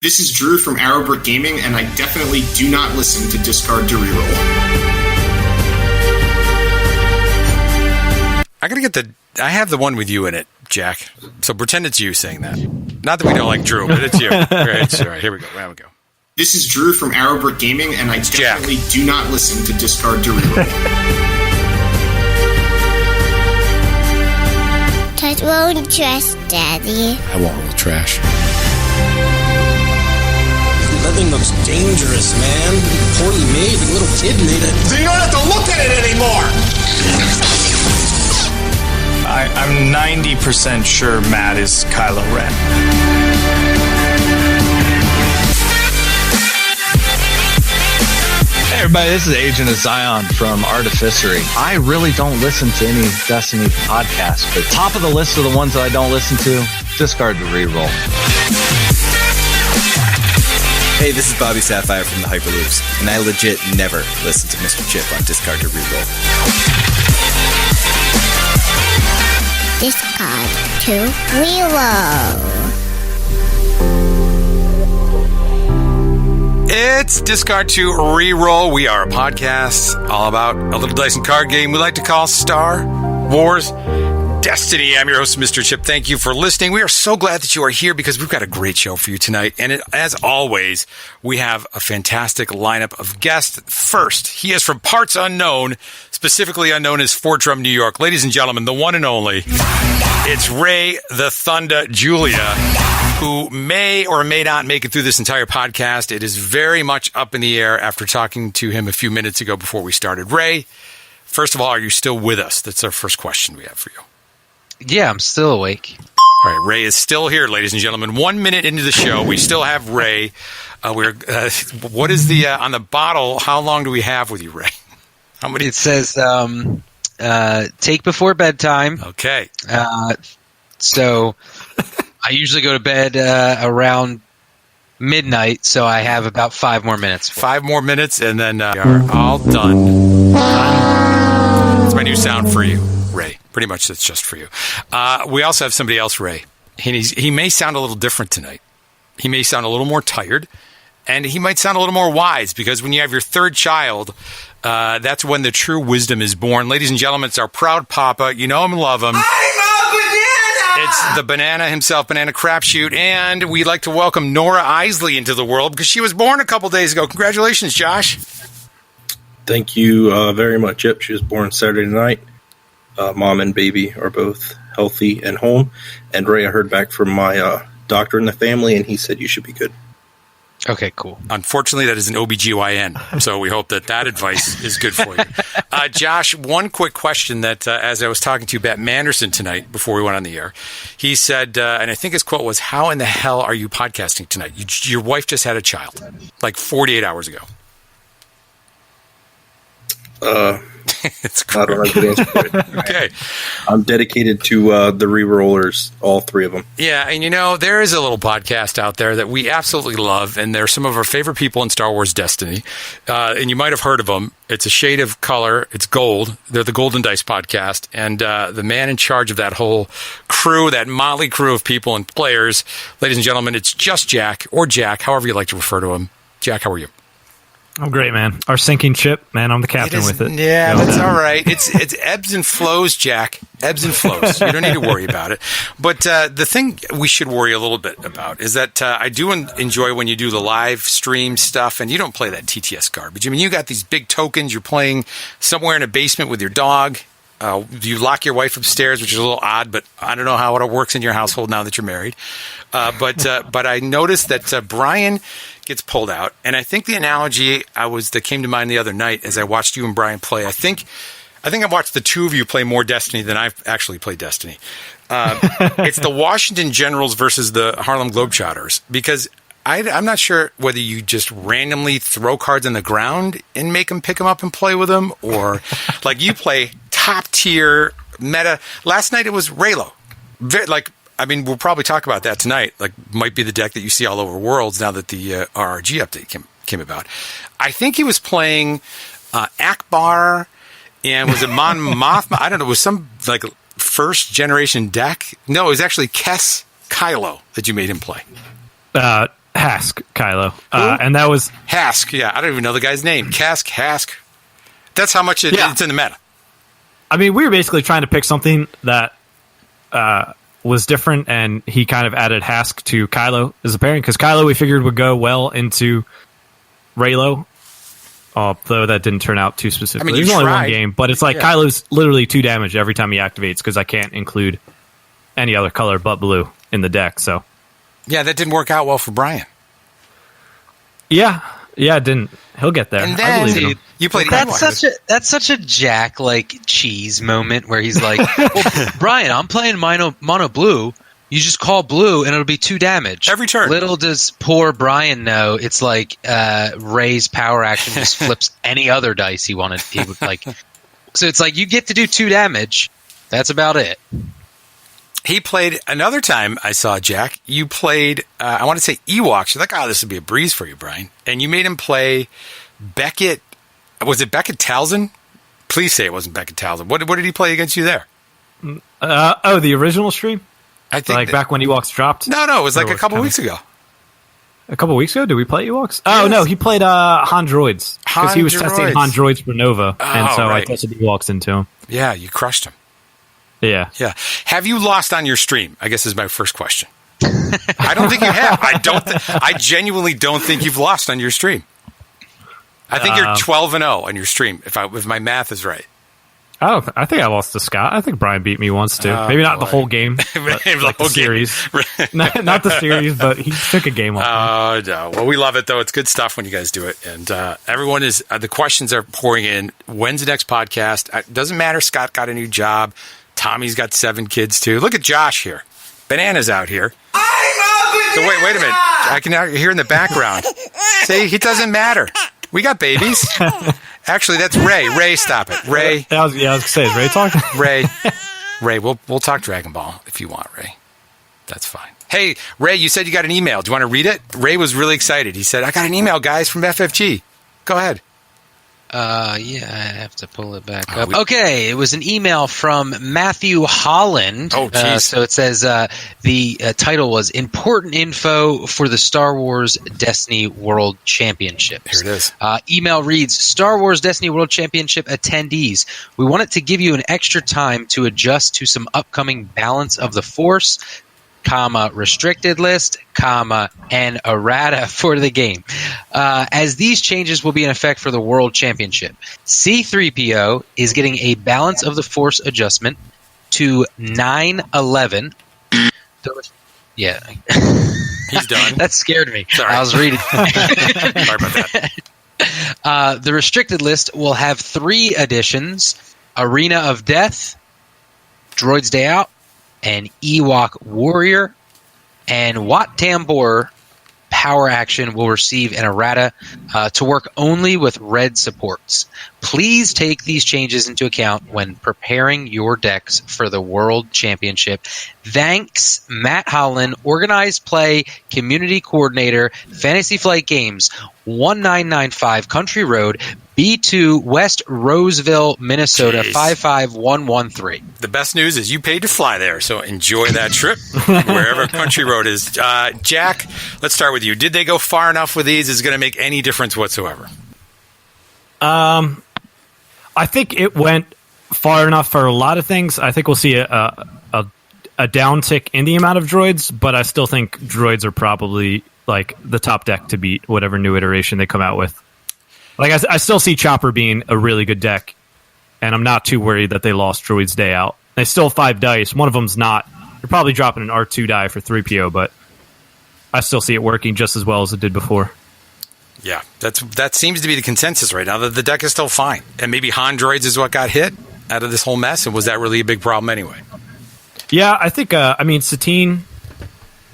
This is Drew from Arrowbrick Gaming, and I definitely do not listen to Discard to Reroll. I have the one with you in it, Jack. So pretend it's you saying that. Not that we don't like Drew, but it's you. All right, here we go. There we go. This is Drew from Arrowbrick Gaming, and I definitely do not listen to Discard to Reroll. Touch roll trash, Daddy. I won't roll trash. That thing looks dangerous, man. Poorly made. The little kid made it. So you don't have to look at it anymore! I'm 90% sure Matt is Kylo Ren. Hey everybody, this is Agent of Zion from Artificery. I really don't listen to any Destiny podcasts, but top of the list of the ones that I don't listen to, Discard to Reroll. Hey, this is Bobby Sapphire from the Hyperloops, and I legit never listen to Mr. Chip on Discard to Reroll. Discard to Reroll. It's Discard to Reroll. We are a podcast all about a little dice and card game we like to call Star Wars Destiny. I'm your host, Mr. Chip. Thank you for listening. We are so glad that you are here because we've got a great show for you tonight. And as always, we have a fantastic lineup of guests. First, he is from parts unknown, specifically unknown as Fort Drum, New York. Ladies and gentlemen, the one and only, it's Ray the Thunder Julia, who may or may not make it through this entire podcast. It is very much up in the air after talking to him a few minutes ago before we started. Ray, first of all, are you still with us? That's our first question we have for you. Yeah, I'm still awake. All right, Ray is still here, ladies and gentlemen. 1 minute into the show, we still have Ray. What is the on the bottle? How long do we have with you, Ray? How many? It says take before bedtime. Okay. So I usually go to bed around midnight, so I have about 5 more minutes. 5 more minutes, and then we are all done. That's my new sound for you, Ray. Pretty much that's just for you. We also have somebody else, Ray. He may sound a little different tonight. He may sound a little more tired, and he might sound a little more wise, because when you have your third child, that's when the true wisdom is born. Ladies and gentlemen, it's our proud papa. You know him and love him. I'm a banana! It's the banana himself, Banana Crapshoot, and we'd like to welcome Nora Isley into the world because she was born a couple days ago. Congratulations, Josh. Thank you very much. Yep, she was born Saturday night. Mom and baby are both healthy and home. And Ray, I heard back from my doctor in the family, and he said you should be good. Okay, cool. Unfortunately, that is an OBGYN, so we hope that advice is good for you. Josh, one quick question that, as I was talking to Bat Manderson tonight before we went on the air, he said, and I think his quote was, "How in the hell are you podcasting tonight? Your wife just had a child, like 48 hours ago." It's I don't know the answer for it. Okay. I'm dedicated to the rerollers, all 3 of them. Yeah, and there is a little podcast out there that we absolutely love, and they're some of our favorite people in Star Wars Destiny. And you might have heard of them. It's a shade of color. It's gold. They're the Golden Dice Podcast. And the man in charge of that whole crew, that motley crew of people and players, ladies and gentlemen, it's just Jack, or Jack, however you like to refer to him. Jack, how are you? I'm great, man. Our sinking ship, man. I'm the captain with it. Yeah, that's all right. It's ebbs and flows, Jack. Ebbs and flows. You don't need to worry about it. But the thing we should worry a little bit about is that I do enjoy when you do the live stream stuff, and you don't play that TTS garbage. I mean, you got these big tokens. You're playing somewhere in a basement with your dog. You lock your wife upstairs, which is a little odd, but I don't know how it works in your household now that you're married. But I noticed that Brian gets pulled out, and I think the analogy that came to mind the other night as I watched you and Brian play, I think I watched the 2 of you play more Destiny than I've actually played Destiny. It's the Washington Generals versus the Harlem Globetrotters, because I'm not sure whether you just randomly throw cards on the ground and make them pick them up and play with them, or like you play top tier meta. Last night it was Raylo. We'll probably talk about that tonight. Like, might be the deck that you see all over Worlds now that the RRG update came about. I think he was playing Akbar, and was it Mon Mothma? I don't know. It was some like first generation deck. No, it was actually Kess Kylo that you made him play. Hask, Kylo. And that was... Hask, yeah. I don't even know the guy's name. Hask. That's how much it's in the meta. I mean, we were basically trying to pick something that was different, and he kind of added Hask to Kylo as a pairing, because Kylo we figured would go well into Raylo, although that didn't turn out too specifically. I mean, there's only one game, but it's like Kylo's literally 2 damage every time he activates, because I can't include any other color but blue in the deck, so... Yeah, that didn't work out well for Brian. Yeah, it didn't. He'll get there. And then you played. That's such a Jack like cheese moment where he's like, well, "Brian, I'm playing mono blue. You just call blue, and it'll be 2 damage every turn." Little does poor Brian know, it's like Ray's power action just flips any other dice he wanted. He would like. So it's like you get to do 2 damage. That's about it. He played another time I saw Jack. You played, I want to say Ewoks. You're like, this would be a breeze for you, Brian. And you made him play Beckett. Was it Beckett Talzin? Please say it wasn't Beckett Talzin. What did he play against you there? The original stream? I think back when Ewoks dropped? No, it was like a couple weeks ago. A couple weeks ago? Did we play Ewoks? Oh, no, he played Han Droids. Because he was testing Han Droids for Nova. And so I tested Ewoks into him. Yeah, you crushed him. Yeah. Have you lost on your stream? I guess is my first question. I don't think you have. I genuinely don't think you've lost on your stream. I think you're 12-0 on your stream, if my math is right. Oh, I think I lost to Scott. I think Brian beat me once too. Maybe not the whole game, but like the series. not the series, but he took a game off. Oh no! Well, we love it though. It's good stuff when you guys do it, and everyone is. The questions are pouring in. When's the next podcast? Doesn't matter. Scott got a new job. Tommy's got 7 kids too. Look at Josh here. Banana's out here. So wait a minute. I can hear in the background. See, it doesn't matter. We got babies. Actually, that's Ray. Ray, stop it. Ray. I was going to say, is Ray talking? Ray, we'll talk Dragon Ball if you want, Ray. That's fine. Hey, Ray, you said you got an email. Do you want to read it? Ray was really excited. He said, I got an email, guys, from FFG. Go ahead. Yeah, I have to pull it back up. Okay, it was an email from Matthew Holland. Oh, geez. So it says the title was Important Info for the Star Wars Destiny World Championships. Here it is. Email reads, Star Wars Destiny World Championship attendees, we wanted to give you an extra time to adjust to some upcoming balance of the Force, restricted list, and errata for the game. As these changes will be in effect for the World Championship. C-3PO is getting a balance of the Force adjustment to 9/11. Yeah. He's done. That scared me. Sorry. I was reading. Sorry about that. The restricted list will have 3 additions: Arena of Death, Droid's Day Out, and Ewok Warrior, and Wat Tambor power action will receive an errata to work only with red supports. Please take these changes into account when preparing your decks for the World Championship. Thanks, Matt Holland, Organized Play Community Coordinator, Fantasy Flight Games, 1995 Country Road, B2 West Roseville, Minnesota, 55113. The best news is you paid to fly there, so enjoy that trip wherever Country Road is. Jack, let's start with you. Did they go far enough with these? Is it going to make any difference whatsoever? I think it went far enough for a lot of things. I think we'll see a downtick in the amount of droids, but I still think droids are probably like the top deck to beat whatever new iteration they come out with. Like I still see Chopper being a really good deck, and I'm not too worried that they lost Droid's Day Out. They still 5 dice. One of them's not. You're probably dropping an R2 die for 3PO, but I still see it working just as well as it did before. Yeah, that seems to be the consensus right now, that the deck is still fine. And maybe Han Droids is what got hit out of this whole mess, and was that really a big problem anyway? Yeah, I think, Satine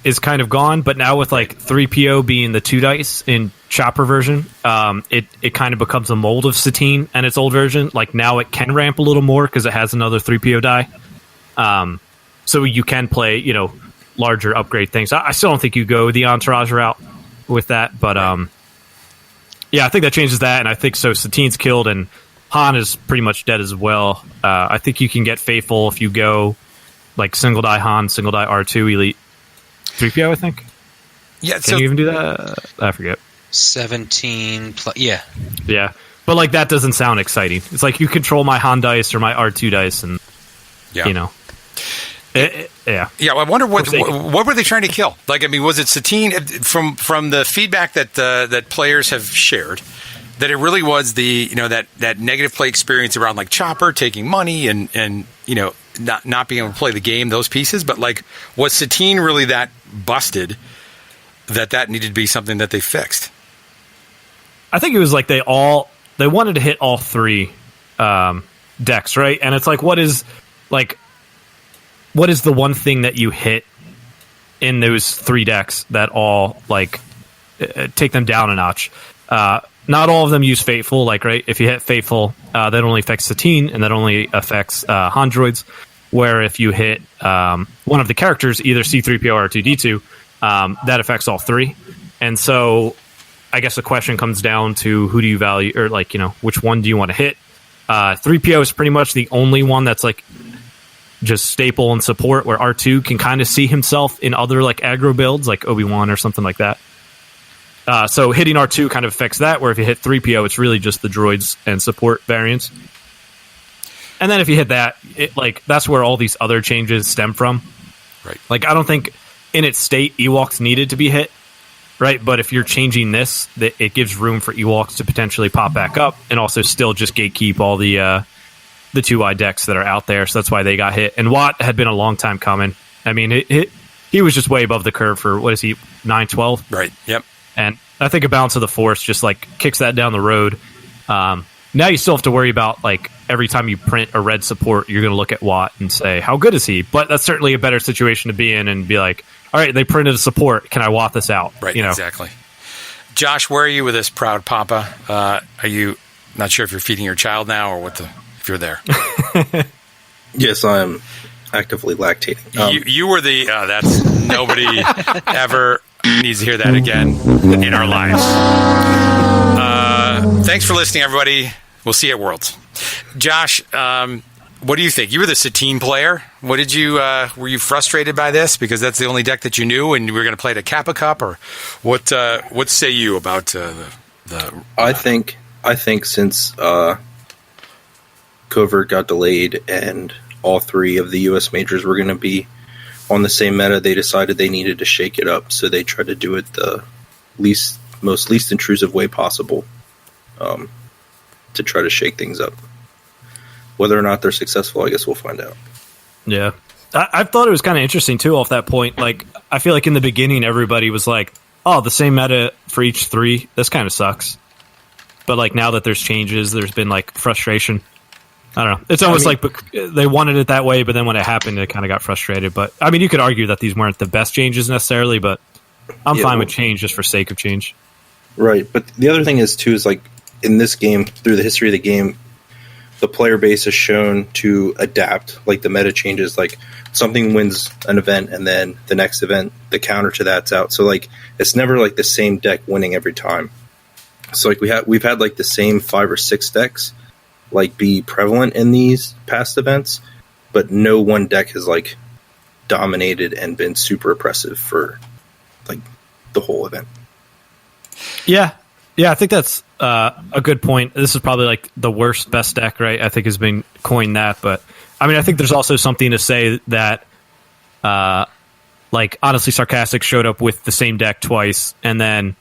is kind of gone, but now with like 3PO being the 2 dice in Chopper version, it kind of becomes a mold of Satine and its old version. Like now it can ramp a little more because it has another 3PO die. So you can play, larger upgrade things. I still don't think you go the Entourage route with that, but yeah, I think that changes that, and I think so Satine's killed, and Han is pretty much dead as well. I think you can get Faithful if you go like single die Han, single die R2 Elite 3PO, I think. Yeah, Can you even do that? I forget. 17 plus. Yeah. Yeah. But like that doesn't sound exciting. It's like you control my Han dice or my R2 dice, and you know. Yeah. I wonder what were they trying to kill? Like, I mean, was it Satine? From the feedback that players have shared, that it really was that negative play experience around like Chopper taking money and not being able to play the game, those pieces. But like, was Satine really that busted that needed to be something that they fixed? I think it was like they wanted to hit all three decks, right? And it's like, what is the one thing that you hit in those three decks that all like take them down a notch? Not all of them use Fateful, like, right? If you hit Fateful, that only affects Satine, and that only affects Han droids. Where if you hit one of the characters, either C-3PO or R2-D2, that affects all three. And so I guess the question comes down to who do you value, or like, which one do you want to hit? 3PO is pretty much the only one that's like just staple and support, where R2 can kind of see himself in other like aggro builds, like Obi-Wan or something like that. So hitting R2 kind of affects that, where if you hit 3PO, it's really just the droids and support variants. And then if you hit that, that's where all these other changes stem from. Right. Like, I don't think in its state Ewoks needed to be hit, right? But if you're changing this, it gives room for Ewoks to potentially pop back up and also still just gatekeep all the 2i decks that are out there. So that's why they got hit. And Watt had been a long time coming. I mean, he was just way above the curve for, what is he, 9-12? Right, yep. And I think a Balance of the Force just like kicks that down the road. Now you still have to worry about, like, every time you print a red support, you're going to look at Watt and say, how good is he? But that's certainly a better situation to be in and be like, all right, they printed a support. Can I Watt this out? Right, exactly. Josh, where are you with this, proud papa? Are you not sure if you're feeding your child now or if you're there? Yes, I'm actively lactating. You were that's nobody ever needs to hear that again in our lives. Thanks for listening, everybody. We'll see you at Worlds. Josh, what do you think? You were the Satine player. What did you? Were you frustrated by this because that's the only deck that you knew, and you were going to play the Kappa Cup, or what? What say you about the? I think since Covert got delayed and all three of the U.S. majors were going to be on the same meta, they decided they needed to shake it up. So they tried to do it the least intrusive way possible. To try to shake things up. Whether or not they're successful, I guess we'll find out. Yeah. I thought it was kind of interesting, too, off that point. Like, I feel like in the beginning, everybody was like, oh, the same meta for each three. This kind of sucks. But, like, now that there's changes, there's been, like, frustration. I don't know. It's almost like they wanted it that way, but then when it happened, it kind of got frustrated. But, I mean, you could argue that these weren't the best changes necessarily, but I'm fine with change just for sake of change. Right. But the other thing is, too, is, like, in this game, through the history of the game, the player base is shown to adapt. Like, the meta changes, like, something wins an event, and then the next event, the counter to that's out. So, like, it's never, like, the same deck winning every time. So, like, we've had, like, the same 5 or 6 decks, like, be prevalent in these past events, but no one deck has, like, dominated and been super oppressive for, like, the whole event. Yeah, I think that's a good point. This is probably like the worst best deck, right? I think has been coined that, but I mean, I think there's also something to say that, like, honestly, Sarcastic showed up with the same deck twice, and then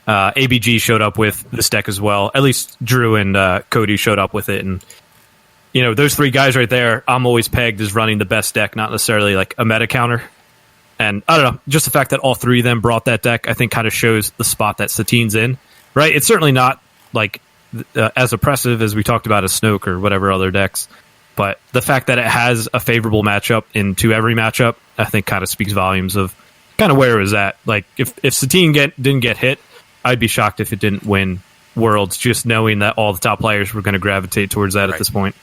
ABG showed up with this deck as well. At least Drew and Cody showed up with it, and those three guys right there, I'm always pegged as running the best deck, not necessarily like a meta counter. And I don't know, just the fact that all three of them brought that deck, I think, kind of shows the spot that Satine's in. Right, it's certainly not like as oppressive as we talked about as Snoke or whatever other decks, but the fact that it has a favorable matchup into every matchup, I think, kind of speaks volumes of kind of where it was at. Like, if Satine didn't get hit, I'd be shocked if it didn't win Worlds, just knowing that all the top players were going to gravitate towards that at this point.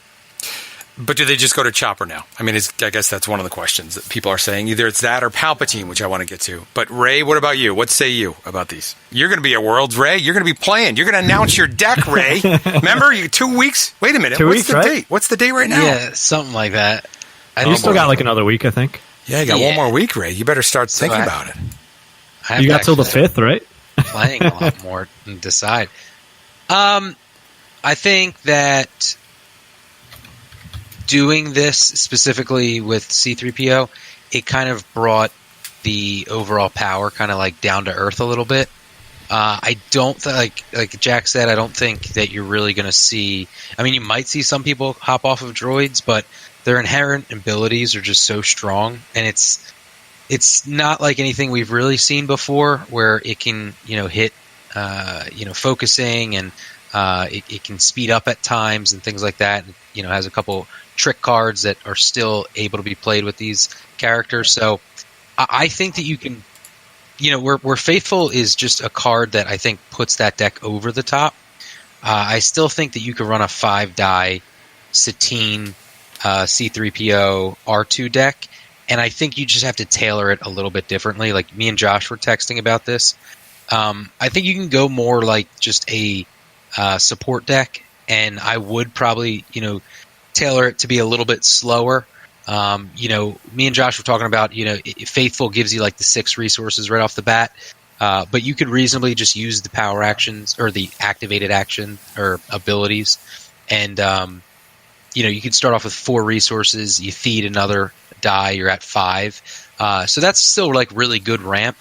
But do they just go to Chopper now? I mean, I guess that's one of the questions that people are saying. Either it's that or Palpatine, which I want to get to. But Ray, what about you? What say you about these? You're going to be at Worlds, Ray. You're going to be playing. You're going to announce your deck, Ray. Remember, 2 weeks? Wait a minute. 2 weeks, What's the date? What's the date right now? Yeah, something like that. You still got like another week, I think. Yeah, you got one more week, Ray. You better start thinking about it. I have You to got till the actually 5th, right? playing a lot more and decide. I think that doing this specifically with C3PO, it kind of brought the overall power kind of like down to earth a little bit. I don't like Jack said, I don't think that you're really going to see. I mean, you might see some people hop off of droids, but their inherent abilities are just so strong, and it's not like anything we've really seen before, where it can hit focusing, and it can speed up at times and things like that. And, has a couple trick cards that are still able to be played with these characters. So I think that you can. Where Faithful is just a card that I think puts that deck over the top. I still think that you could run a 5-die Satine C3PO R2 deck, and I think you just have to tailor it a little bit differently. Like me and Josh were texting about this. I think you can go more like just a support deck, and I would probably tailor it to be a little bit slower. Me and Josh were talking about, Faithful gives you like the 6 resources right off the bat, but you could reasonably just use the power actions or the activated action or abilities. And, you could start off with 4 resources, you feed another die, you're at 5. So that's still like really good ramp.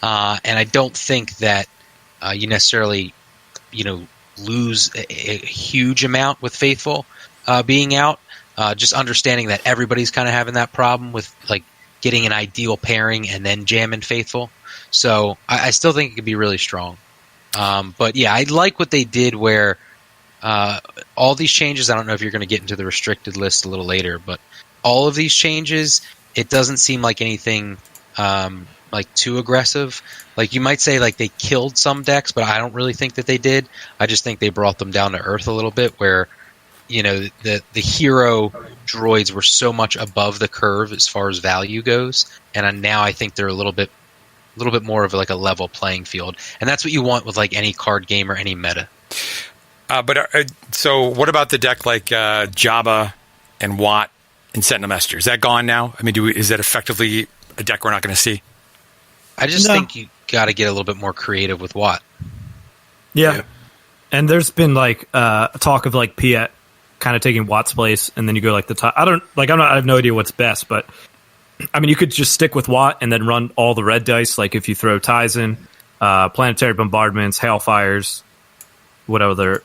And I don't think that you necessarily, lose a huge amount with Faithful being out. Just understanding that everybody's kind of having that problem with like getting an ideal pairing and then jamming Faithful. So I still think it could be really strong. But yeah, I like what they did where all these changes, I don't know if you're going to get into the restricted list a little later, but all of these changes, it doesn't seem like anything like too aggressive. Like you might say like they killed some decks, but I don't really think that they did. I just think they brought them down to earth a little bit where the hero droids were so much above the curve as far as value goes, and now I think they're a little bit more of like a level playing field, and that's what you want with like any card game or any meta. So what about the deck like Jabba and Watt and Sentinel Messenger? Is that gone now? I mean, is that effectively a deck we're not going to see? I just think you got to get a little bit more creative with Watt. Yeah. And there's been like talk of like Piet kind of taking Watt's place, and then you go like the top. I have no idea what's best, but I mean, you could just stick with Watt and then run all the red dice. Like if you throw Tizen, planetary bombardments, hailfires, whatever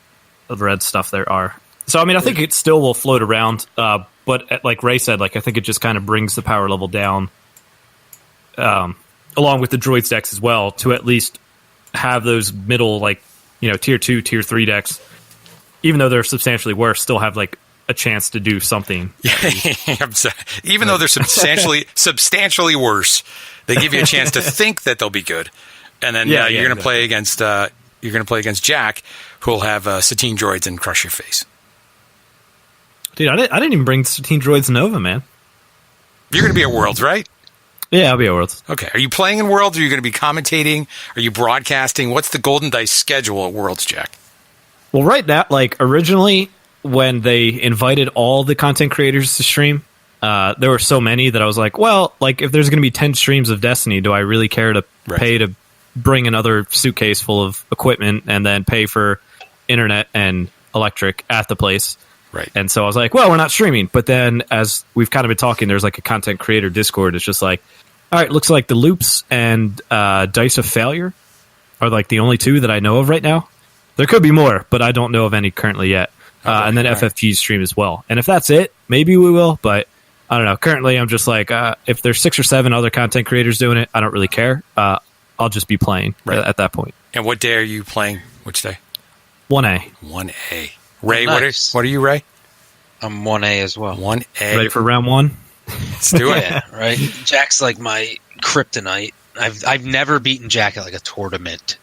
other red stuff there are. So I mean, I think it still will float around, but like Ray said, like I think it just kind of brings the power level down, along with the droids decks as well, to at least have those middle like tier 2, tier 3 decks, even though they're substantially worse, still have like a chance to do something. Even though they're substantially worse, they give you a chance to think that they'll be good, and then you're going to play against Jack, who'll have Satine droids and crush your face. Dude, I didn't even bring Satine droids Nova, man. You're going to be at Worlds, right? Yeah, I'll be at Worlds. Okay. Are you playing in Worlds? Are you going to be commentating? Are you broadcasting? What's the Golden Dice schedule at Worlds, Jack? Well, right now, like originally when they invited all the content creators to stream, there were so many that I was like, well, like if there's going to be 10 streams of Destiny, do I really care to pay to bring another suitcase full of equipment and then pay for internet and electric at the place? Right. And so I was like, well, we're not streaming. But then as we've kind of been talking, there's like a content creator Discord. It's just like, all right, looks like the Loops and Dice of Failure are like the only 2 that I know of right now. There could be more, but I don't know of any currently yet. And then FFG's stream as well. And if that's it, maybe we will. But I don't know. Currently, I'm just like, if there's 6 or 7 other content creators doing it, I don't really care. I'll just be playing at that point. And what day are you playing? Which day? 1A. 1A. Ray, Nice. what are you, Ray? I'm 1A as well. 1A. Ready for round 1? Let's do it. Yeah, right. Jack's like my kryptonite. I've never beaten Jack at like a tournament.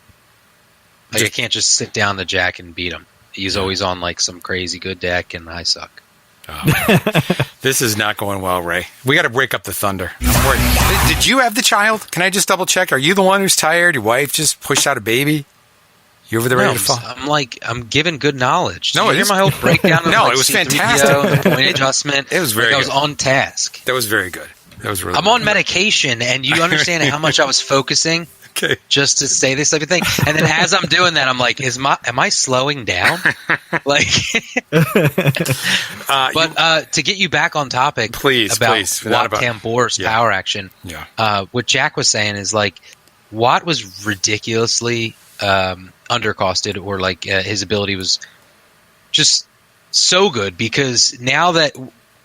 Like I can't just sit down to Jack and beat him. He's always on like some crazy good deck, and I suck. Oh, this is not going well, Ray. We got to break up the thunder. I'm worried. Did you have the child? Can I just double check? Are you the one who's tired? Your wife just pushed out a baby? You over there ready to fall? I'm giving good knowledge. No, Did you hear my whole breakdown of it was fantastic. The point adjustment. It was very good. I was on task. That was very good. That was really I'm on medication, and you understand how much I was focusing Okay. Just to say this type of thing. And then as I'm doing that, I'm like, am I slowing down? Like, but to get you back on topic, please, about Watt Tambor's power action. Yeah. What Jack was saying is like, Watt was ridiculously undercosted, or like his ability was just so good, because now that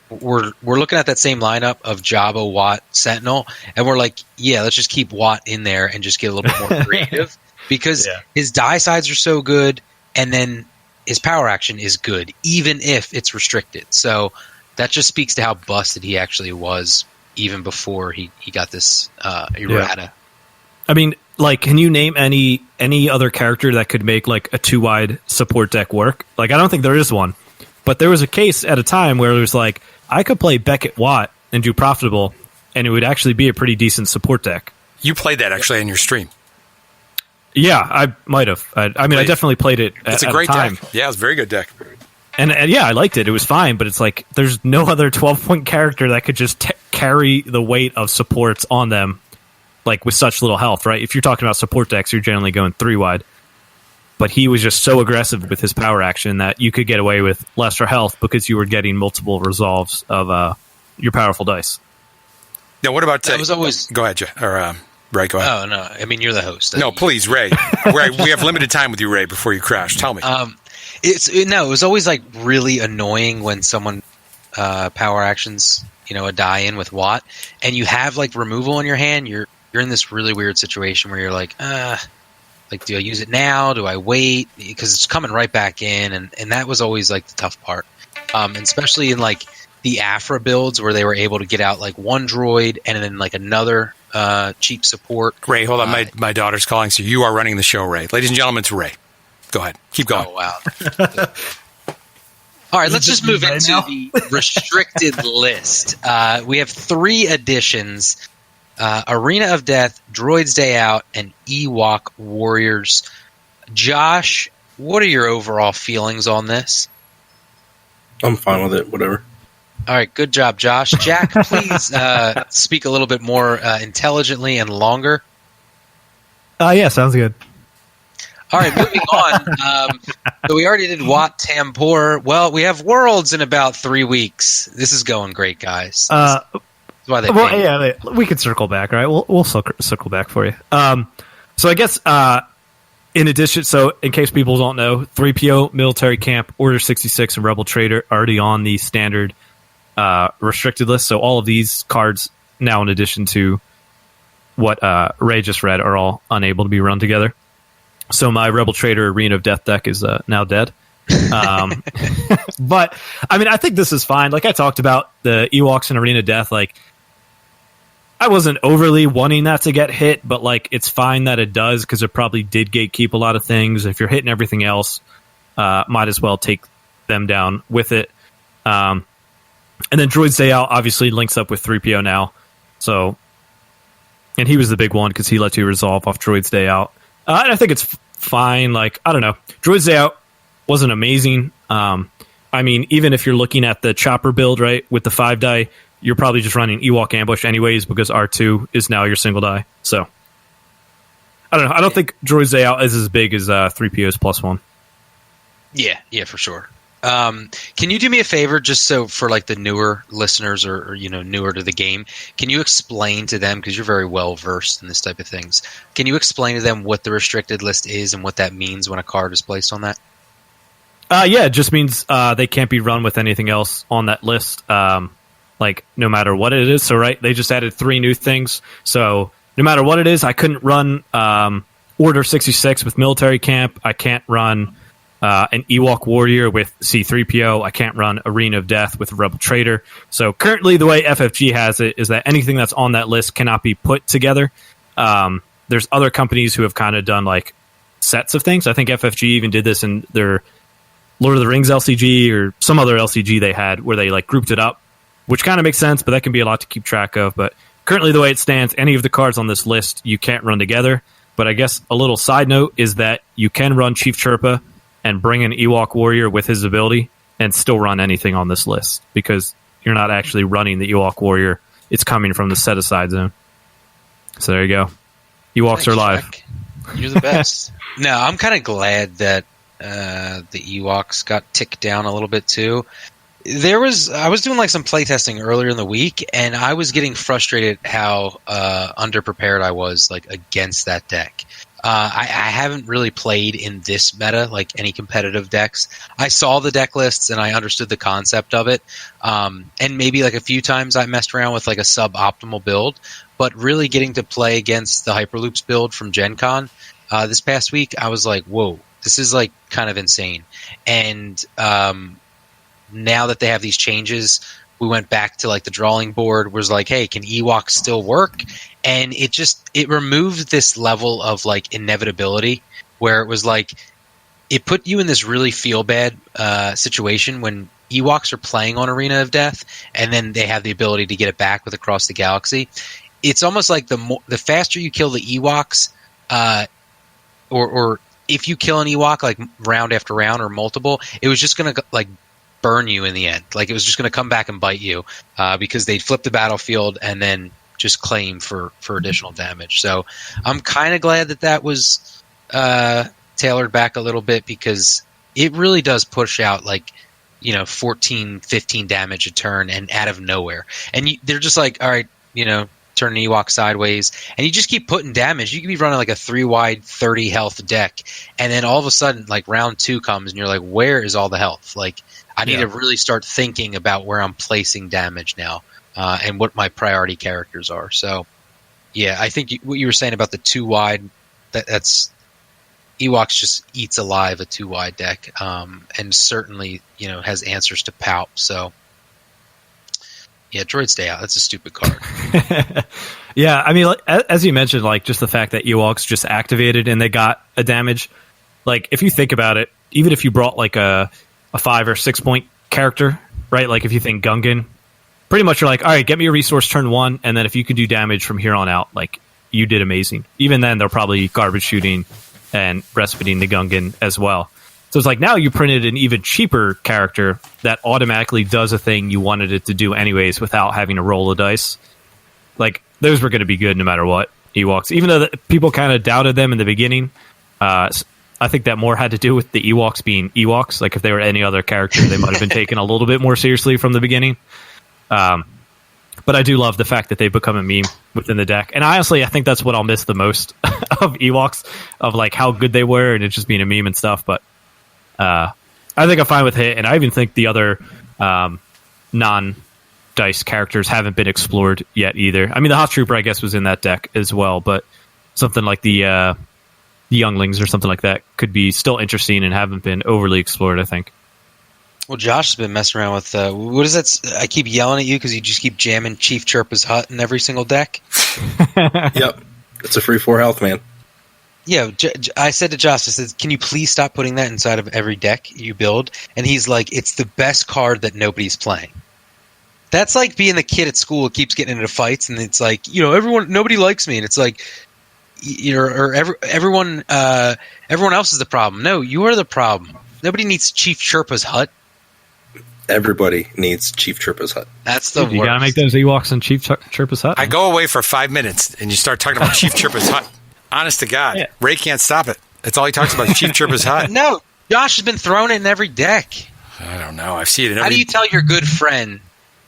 we're looking at that same lineup of Jabba, Watt, Sentinel, and we're like, yeah, let's just keep Watt in there and just get a little bit more creative, because his die sides are so good, and then his power action is good, even if it's restricted. So that just speaks to how busted he actually was even before he got this errata. Yeah. I mean, like, can you name any other character that could make like a 2-wide support deck work? Like, I don't think there is one, but there was a case at a time where it was like, I could play Beckett Watt and do profitable, and it would actually be a pretty decent support deck. You played that actually in your stream. Yeah, I might have. I definitely played it. It's a great deck. Yeah, it's a very good deck. And yeah, I liked it. It was fine, but it's like there's no other 12-point character that could just carry the weight of supports on them, like with such little health, right? If you're talking about support decks, you're generally going 3-wide. But he was just so aggressive with his power action that you could get away with lesser health because you were getting multiple resolves of your powerful dice. Now, what about... That was always... Go ahead, Ray, go ahead. Oh, no. I mean, you're the host. No, please, Ray. Ray, we have limited time with you, Ray, before you crash. Tell me. It was always like really annoying when someone power actions, a die-in with Watt, and you have like removal in your hand. You're in this really weird situation where you're like, do I use it now? Do I wait? Because it's coming right back in, and that was always like the tough part. And especially in like the Afra builds where they were able to get out like one droid and then like another cheap support. Ray, hold on. My daughter's calling, so you are running the show, Ray. Ladies and gentlemen, it's Ray. Go ahead. Keep going. Oh, wow. All right, let's just move into the restricted list. We have 3 additions. Arena of Death, Droid's Day Out, and Ewok Warriors. Josh, what are your overall feelings on this? I'm fine with it, whatever. All right, good job, Josh. Jack, please speak a little bit more intelligently and longer. Yeah, sounds good. All right, moving on. So we already did Watt Tambor. Well, we have Worlds in about 3 weeks. This is going great, guys. That's why they we could circle back, right? We'll circle back for you. So I guess in addition, so in case people don't know, 3PO, Military Camp, Order 66, and Rebel Trader are already on the standard restricted list. So all of these cards now, in addition to what Ray just read, are all unable to be run together. So my Rebel Trader Arena of Death deck is now dead. But I mean, I think this is fine. Like I talked about the Ewoks and Arena of Death, like I wasn't overly wanting that to get hit, but like it's fine that it does because it probably did gatekeep a lot of things. If you're hitting everything else, might as well take them down with it. And then Droid's Day Out obviously links up with 3PO now. So, and he was the big one because he let you resolve off Droid's Day Out. And I think it's fine. Like, I don't know. Droid's Day Out wasn't amazing. I mean, even if you're looking at the chopper build, right, with the 5 die, you're probably just running Ewok Ambush anyways because R2 is now your single die. So, I don't know. I don't think Droid's Day Out is as big as 3PO's +1. Yeah, for sure. Can you do me a favor, just so for like the newer listeners or newer to the game, can you explain to them, because you're very well versed in this type of things, can you explain to them what the restricted list is and what that means when a card is placed on that? Yeah, it just means they can't be run with anything else on that list, like no matter what it is. So right, they just added 3 new things. So no matter what it is, I couldn't run Order 66 with Military Camp. I can't run an Ewok Warrior with C-3PO. I can't run Arena of Death with Rebel Trader. So currently the way FFG has it is that anything that's on that list cannot be put together. There's other companies who have kind of done like sets of things. I think FFG even did this in their Lord of the Rings LCG or some other LCG they had where they like grouped it up, which kind of makes sense, but that can be a lot to keep track of. But currently the way it stands, any of the cards on this list you can't run together. But I guess a little side note is that you can run Chief Chirpa and bring an Ewok Warrior with his ability and still run anything on this list because you're not actually running the Ewok Warrior. It's coming from the set-aside zone. So there you go. Ewoks are live. Jack. You're the best. No, I'm kind of glad that the Ewoks got ticked down a little bit too. I was doing like some playtesting earlier in the week, and I was getting frustrated how underprepared I was like against that deck. I haven't really played in this meta, like any competitive decks. I saw the deck lists and I understood the concept of it. And maybe like a few times I messed around with like a suboptimal build, but really getting to play against the Hyperloops build from Gen Con this past week, I was like, whoa, this is like kind of insane. And now that they have these changes, we went back to like the drawing board, was like, hey, can Ewoks still work? And it removed this level of like inevitability where it was like, it put you in this really feel bad situation when Ewoks are playing on Arena of Death and then they have the ability to get it back with Across the Galaxy. It's almost like the faster you kill the Ewoks, or if you kill an Ewok like round after round or multiple, it was just going to like burn you in the end. Like it was just going to come back and bite you because they'd flip the battlefield and then just claim for additional damage. So I'm kind of glad that was tailored back a little bit, because it really does push out like, 14, 15 damage a turn and out of nowhere. And they're just like, all right, turn an Ewok sideways, and you just keep putting damage. You could be running like a 3-wide 30 health deck, and then all of a sudden like round 2 comes and you're like, where is all the health? Like I need to really start thinking about where I'm placing damage now, and what my priority characters are. So, yeah, I think what you were saying about the 2-wide, that's Ewoks just eats alive a 2-wide deck, and certainly has answers to Palp. So, yeah, Droid Stay Out. That's a stupid card. Yeah, I mean, like, as you mentioned, like just the fact that Ewoks just activated and they got a damage. Like if you think about it, even if you brought like a 5 or 6 point character, right? Like if you think Gungan, pretty much you're like, all right, get me a resource turn 1, and then if you can do damage from here on out, like you did amazing. Even then, they're probably garbage shooting and respiting the Gungan as well. So it's like now you printed an even cheaper character that automatically does a thing you wanted it to do anyways without having to roll a dice. Like those were going to be good no matter what, Ewoks. Even though people kind of doubted them in the beginning, I think that more had to do with the Ewoks being Ewoks. Like if they were any other character, they might have been taken a little bit more seriously from the beginning. But I do love the fact that they've become a meme within the deck. And honestly, I think that's what I'll miss the most of Ewoks, of like how good they were and it just being a meme and stuff. But I think I'm fine with it. And I even think the other non-dice characters haven't been explored yet either. I mean, the Hoth Trooper, I guess, was in that deck as well. But something like the Younglings or something like that could be still interesting and haven't been overly explored, I think. Well, Josh has been messing around with what is that? I keep yelling at you because you just keep jamming Chief Chirpa's Hut in every single deck. Yep, it's a free 4 health, man. Yeah, I said to Josh, I said, "Can you please stop putting that inside of every deck you build?" And he's like, "It's the best card that nobody's playing." That's like being the kid at school who keeps getting into fights, and it's like, nobody likes me, and it's like, everyone else is the problem. No, you are the problem. Nobody needs Chief Chirpa's Hut. Everybody needs Chief Chirpa's Hut. That's the You worst. gotta make those Ewoks in Chief Chirpa's Hut. I go away for 5 minutes and you start talking about Chief Chirpa's Hut. Honest to God, Yeah. Ray can't stop it. That's all he talks about, Chief Chirpa's Hut. No, Josh has been throwing it in every deck. I don't know. I see it in How every... do you tell your good friend,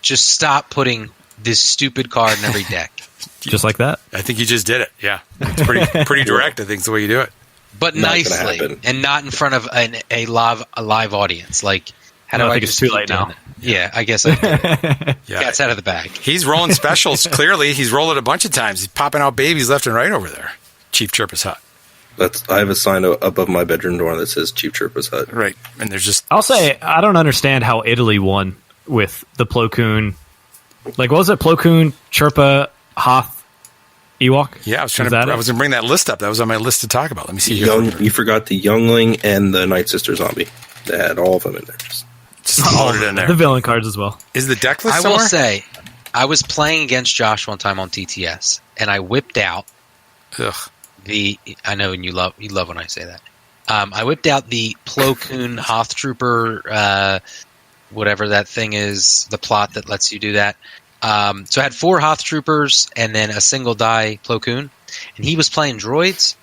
just stop putting this stupid card in every deck? Just like that. I think you just did it. Yeah. It's pretty direct, I think, is the way you do it. But Not gonna nicely, happen. and not in front of a live audience. Like, how do I I think just it's too keep late doing now. that? Yeah, I guess I did. Yeah. Cat's out of the bag. He's rolling specials, clearly. He's rolled it a bunch of times. He's popping out babies left and right over there. Chief Chirpa's Hut. I have a sign above my bedroom door that says Chief Chirpa's Hut. Right. And there's just... I'll say I don't understand how Italy won with the Plo Koon. Like, what was it? Plo Koon, Chirpa, Hoth, Ewok? Yeah, I was going to bring that list up. That was on my list to talk about. Let me see here. You forgot the Youngling and the Night Sister Zombie. They had all of them in there. Just load it in there. The villain cards as well. Is the deck list I somewhere? will say, I was playing against Josh one time on TTS, and I whipped out Ugh. I know, and you love when I say that. I whipped out the Plo Koon Hoth Trooper, whatever that thing is, the plot that lets you do that. So I had 4 Hoth Troopers and then a single die Plo Koon, and he was playing droids,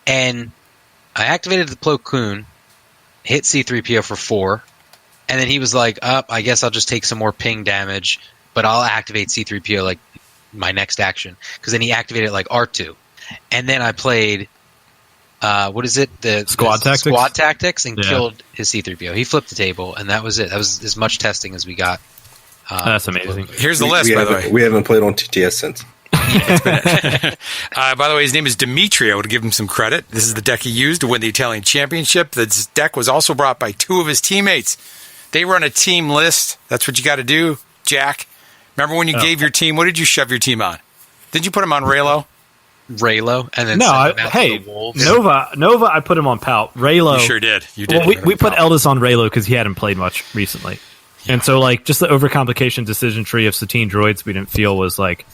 and I activated the Plo Koon, hit C-3PO for 4, and then he was like, I guess I'll just take some more ping damage, but I'll activate C-3PO like my next action, because then he activated like R2. And then I played, the Squad Tactics? Squad Tactics, and killed his C-3PO. He flipped the table, and that was it. That was as much testing as we got. That's amazing. Here's the list, by the way. We haven't played on TTS since. By the way, his name is Demetrio, to give him some credit. This is the deck he used to win the Italian Championship. This deck was also brought by 2 of his teammates. They run a team list. That's what you got to do, Jack. Remember when you gave your team, what did you shove your team on? Did you put him on Raylo? Raylo, and then Nova, I put him on Pout. Raylo, you sure did. You did. Well, we put Eldis on Raylo because he hadn't played much recently, and so like just the overcomplication decision tree of Satine droids we didn't feel was like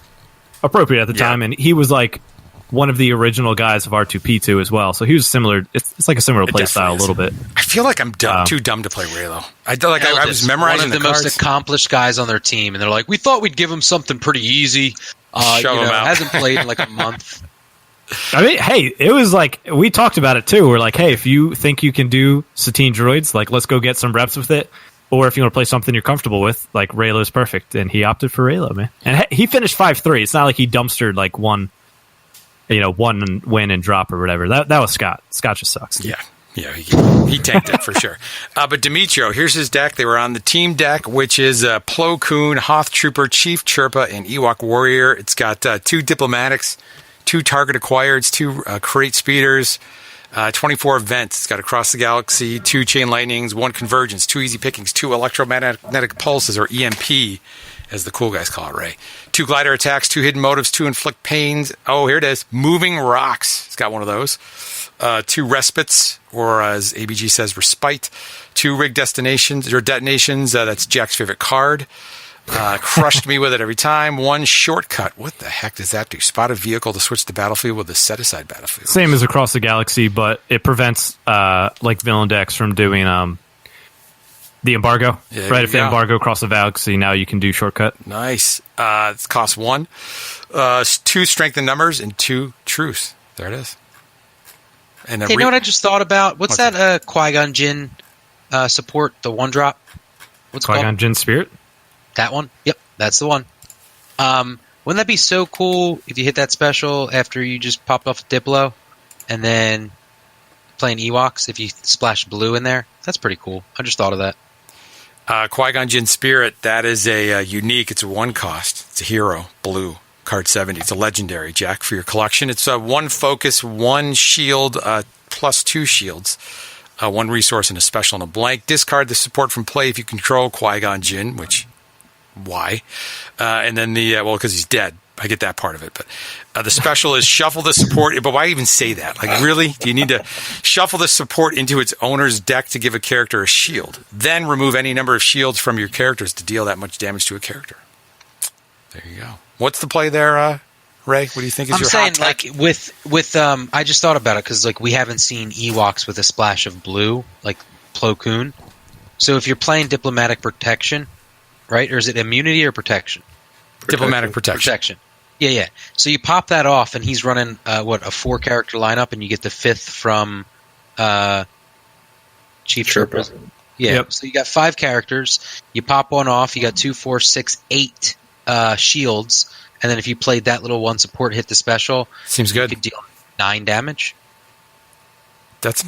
appropriate at the time, and he was like one of the original guys of R2P2 as well, so he was similar. It's like a similar play style a little bit. I feel like I'm too dumb to play Raylo. I was memorizing one of the cards. most accomplished guys on their team, and they're like, we thought we'd give him something pretty easy. Shove him out. Hasn't played in like a month. I mean, hey, it was like we talked about it too. We're like, hey, if you think you can do Satine droids, like let's go get some reps with it. Or if you want to play something you're comfortable with, like Raylo's perfect, and he opted for Raylo, man. And he finished 5-3. It's not like he dumpstered like one win and drop or whatever. That was Scott. Scott just sucks. Yeah, he tanked it for sure. But Demetrio, here's his deck. They were on the team deck, which is Plo Koon, Hoth Trooper, Chief Chirpa, and Ewok Warrior. It's got 2 Diplomatics, 2 Target Acquireds, 2 Crate Speeders, 24 Events. It's got Across the Galaxy, 2 Chain Lightnings, 1 Convergence, 2 Easy Pickings, 2 Electromagnetic Pulses, or EMP, as the cool guys call it, Ray. 2 Glider Attacks, 2 Hidden Motives, 2 Inflict Pains. Oh, here it is. Moving Rocks. It's got one of those. 2 Respites, or as ABG says, Respite. 2 Rig Destinations, or Detonations. That's Jack's favorite card. Crushed me with it every time. 1 Shortcut. What the heck does that do? Spot a vehicle to switch the battlefield with a set-aside battlefield. Same as Across the Galaxy, but it prevents like villain decks from doing the embargo. Yeah, right, if they embargo Across the Galaxy, now you can do Shortcut. Nice. It costs 1. 2 Strength in Numbers, and 2 Truth. There it is. And hey, you know what I just thought about? What's that Qui-Gon Jinn support, the 1-drop? What's Qui-Gon Jinn Spirit? That one? Yep, that's the one. Wouldn't that be so cool if you hit that special after you just popped off a Diplo and then playing Ewoks, if you splash blue in there? That's pretty cool. I just thought of that. Qui-Gon Jinn Spirit, that is a unique. It's a 1 cost. It's a hero, blue, card 70. It's a legendary, Jack, for your collection. It's 1 focus, 1 shield, plus 2 shields, 1 resource, and a special and a blank. Discard the support from play if you control Qui-Gon Jinn, which, why? And then because he's dead. I get that part of it, but the special is shuffle the support. But why even say that? Like, really? Do you need to shuffle the support into its owner's deck to give a character a shield? Then remove any number of shields from your characters to deal that much damage to a character. There you go. What's the play there, Ray? What do you think is your hot tech? Like with I just thought about it because like we haven't seen Ewoks with a splash of blue like Plo Koon. So if you're playing Diplomatic Protection, right, or is it immunity or protection? Diplomatic Protection. Yeah. So you pop that off, and he's running a 4-character lineup, and you get the 5th from Chief Chirpa. Yeah. Yep. So you got 5 characters. You pop one off. You got 2, 4, 6, 8 shields, and then if you played that little 1 support, hit the special. Seems good. You could deal 9 damage. That's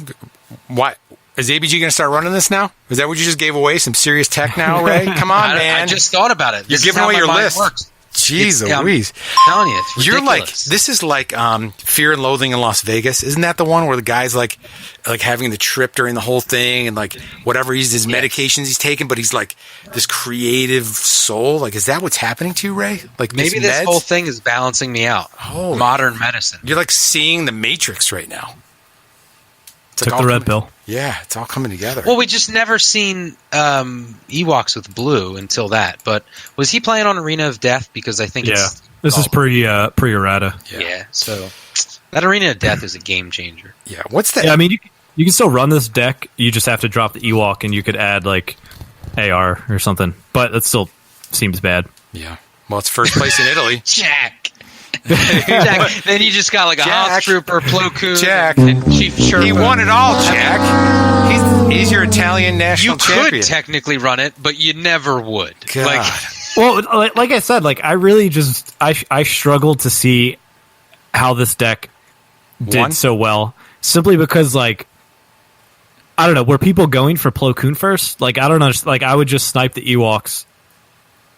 why. Is ABG going to start running this now? Is that what you just gave away? Some serious tech now, Ray? Come on, man. I just thought about it. You're giving away your list. Works. Jeez Louise. I'm telling you, it's ridiculous. This is like Fear and Loathing in Las Vegas. Isn't that the one where the guy's like having the trip during the whole thing and like whatever his medications he's taking, but he's like this creative soul? Like, is that what's happening to you, Ray? Like maybe this whole thing is balancing me out. Oh, modern medicine. You're like seeing the Matrix right now. Took the red pill. Yeah, it's all coming together. Well, we just never seen Ewoks with blue until that. But was he playing on Arena of Death? Because I think this is pre-errata. Yeah, so that Arena of Death is a game changer. Yeah, what's that? Yeah, I mean, you can still run this deck. You just have to drop the Ewok, and you could add like AR or something. But it still seems bad. Yeah. Well, it's first place in Italy. Jack. Jack. Then you just got like a House Trooper, Plo Koon, Jack. and Chief Sherpa. He won it all, Jack. He's your Italian national champion. You could technically run it, but you never would. God. Well, like I said, like I really just I struggled to see how this deck did so well, simply because like I don't know, were people going for Plo Koon first? Like I don't know, like I would just snipe the Ewoks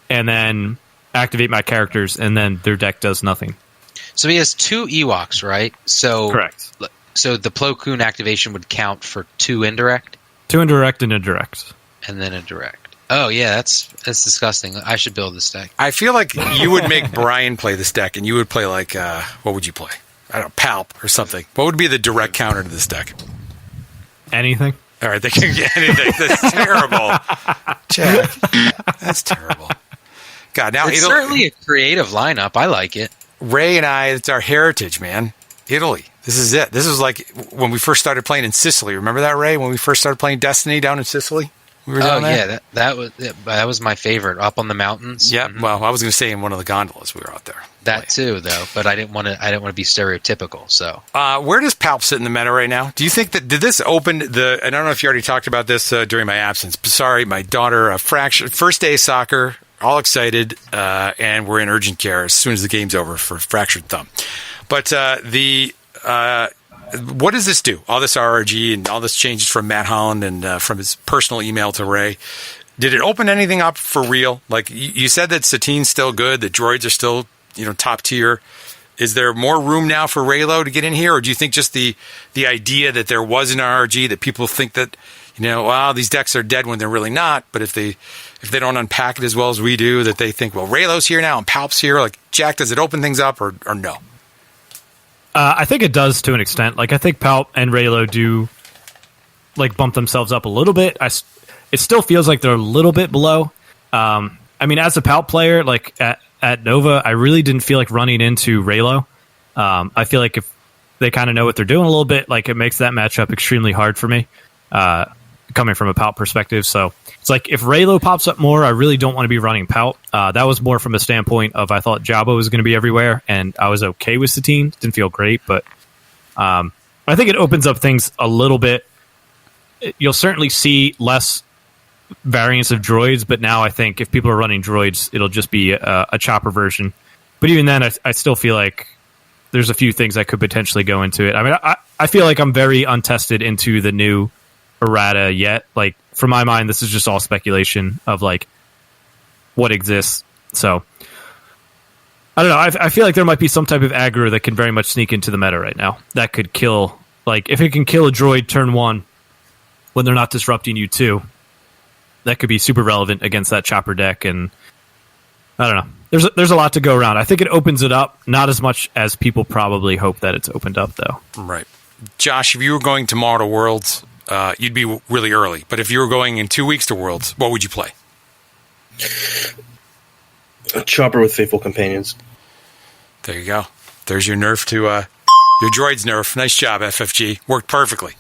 and then activate my characters, and then their deck does nothing. So he has 2 Ewoks, right? So correct. So the Plo Koon activation would count for 2 indirect? 2 indirect and a direct. And then a direct. Oh, yeah, that's disgusting. I should build this deck. I feel like you would make Brian play this deck, and you would play like, what would you play? I don't know, Palp or something. What would be the direct counter to this deck? Anything. All right, they can get anything. That's terrible. Jack, that's terrible. God, now it's certainly a creative lineup. I like it. Ray and I, it's our heritage, man. Italy. This is it. This was like when we first started playing in Sicily. Remember that, Ray? When we first started playing Destiny down in Sicily? We were down there? Yeah, that was my favorite. Up on the mountains. Yeah. Mm-hmm. Well, I was going to say in one of the gondolas we were out there. That too, though. But I didn't want to be stereotypical. So, where does Palp sit in the meta right now? Do you think did this open the? I don't know if you already talked about this during my absence. Sorry, my daughter fractured first day of soccer. All excited, and we're in urgent care as soon as the game's over for fractured thumb. But what does this do? All this RRG and all this changes from Matt Holland and from his personal email to Ray. Did it open anything up for real? Like you said that Satine's still good, the droids are still top tier. Is there more room now for Raylo to get in here, or do you think just the idea that there was an RRG, that people think that wow, these decks are dead when they're really not, but if they don't unpack it as well as we do, that they think, well, Raylo's here now and Palp's here. Like, Jack, does it open things up or no? I think it does to an extent. Like, I think Palp and Raylo do like bump themselves up a little bit. It still feels like they're a little bit below. I mean, as a Palp player, like at Nova, I really didn't feel like running into Raylo. I feel like if they kind of know what they're doing a little bit, like it makes that matchup extremely hard for me. Coming from a Palp perspective. So it's like if Raylo pops up more, I really don't want to be running Palp. That was more from a standpoint of I thought Jabba was going to be everywhere, and I was okay with Satine. Didn't feel great, but I think it opens up things a little bit. You'll certainly see less variants of droids, but now I think if people are running droids, it'll just be a chopper version. But even then, I still feel like there's a few things that could potentially go into it. I mean, I feel like I'm very untested into the new errata yet. Like, for my mind, this is just all speculation of like what exists. So I don't know. I feel like there might be some type of aggro that can very much sneak into the meta right now that could kill, like if it can kill a droid turn 1 when they're not disrupting you too, that could be super relevant against that chopper deck. And I don't know, there's a lot to go around. I think it opens it up, not as much as people probably hope that it's opened up though. Right. Josh, if you were going tomorrow to Worlds, you'd be really early. But if you were going in 2 weeks to Worlds, what would you play? A chopper with Faithful Companions. There you go. There's your nerf to your droid's nerf. Nice job, FFG. Worked perfectly.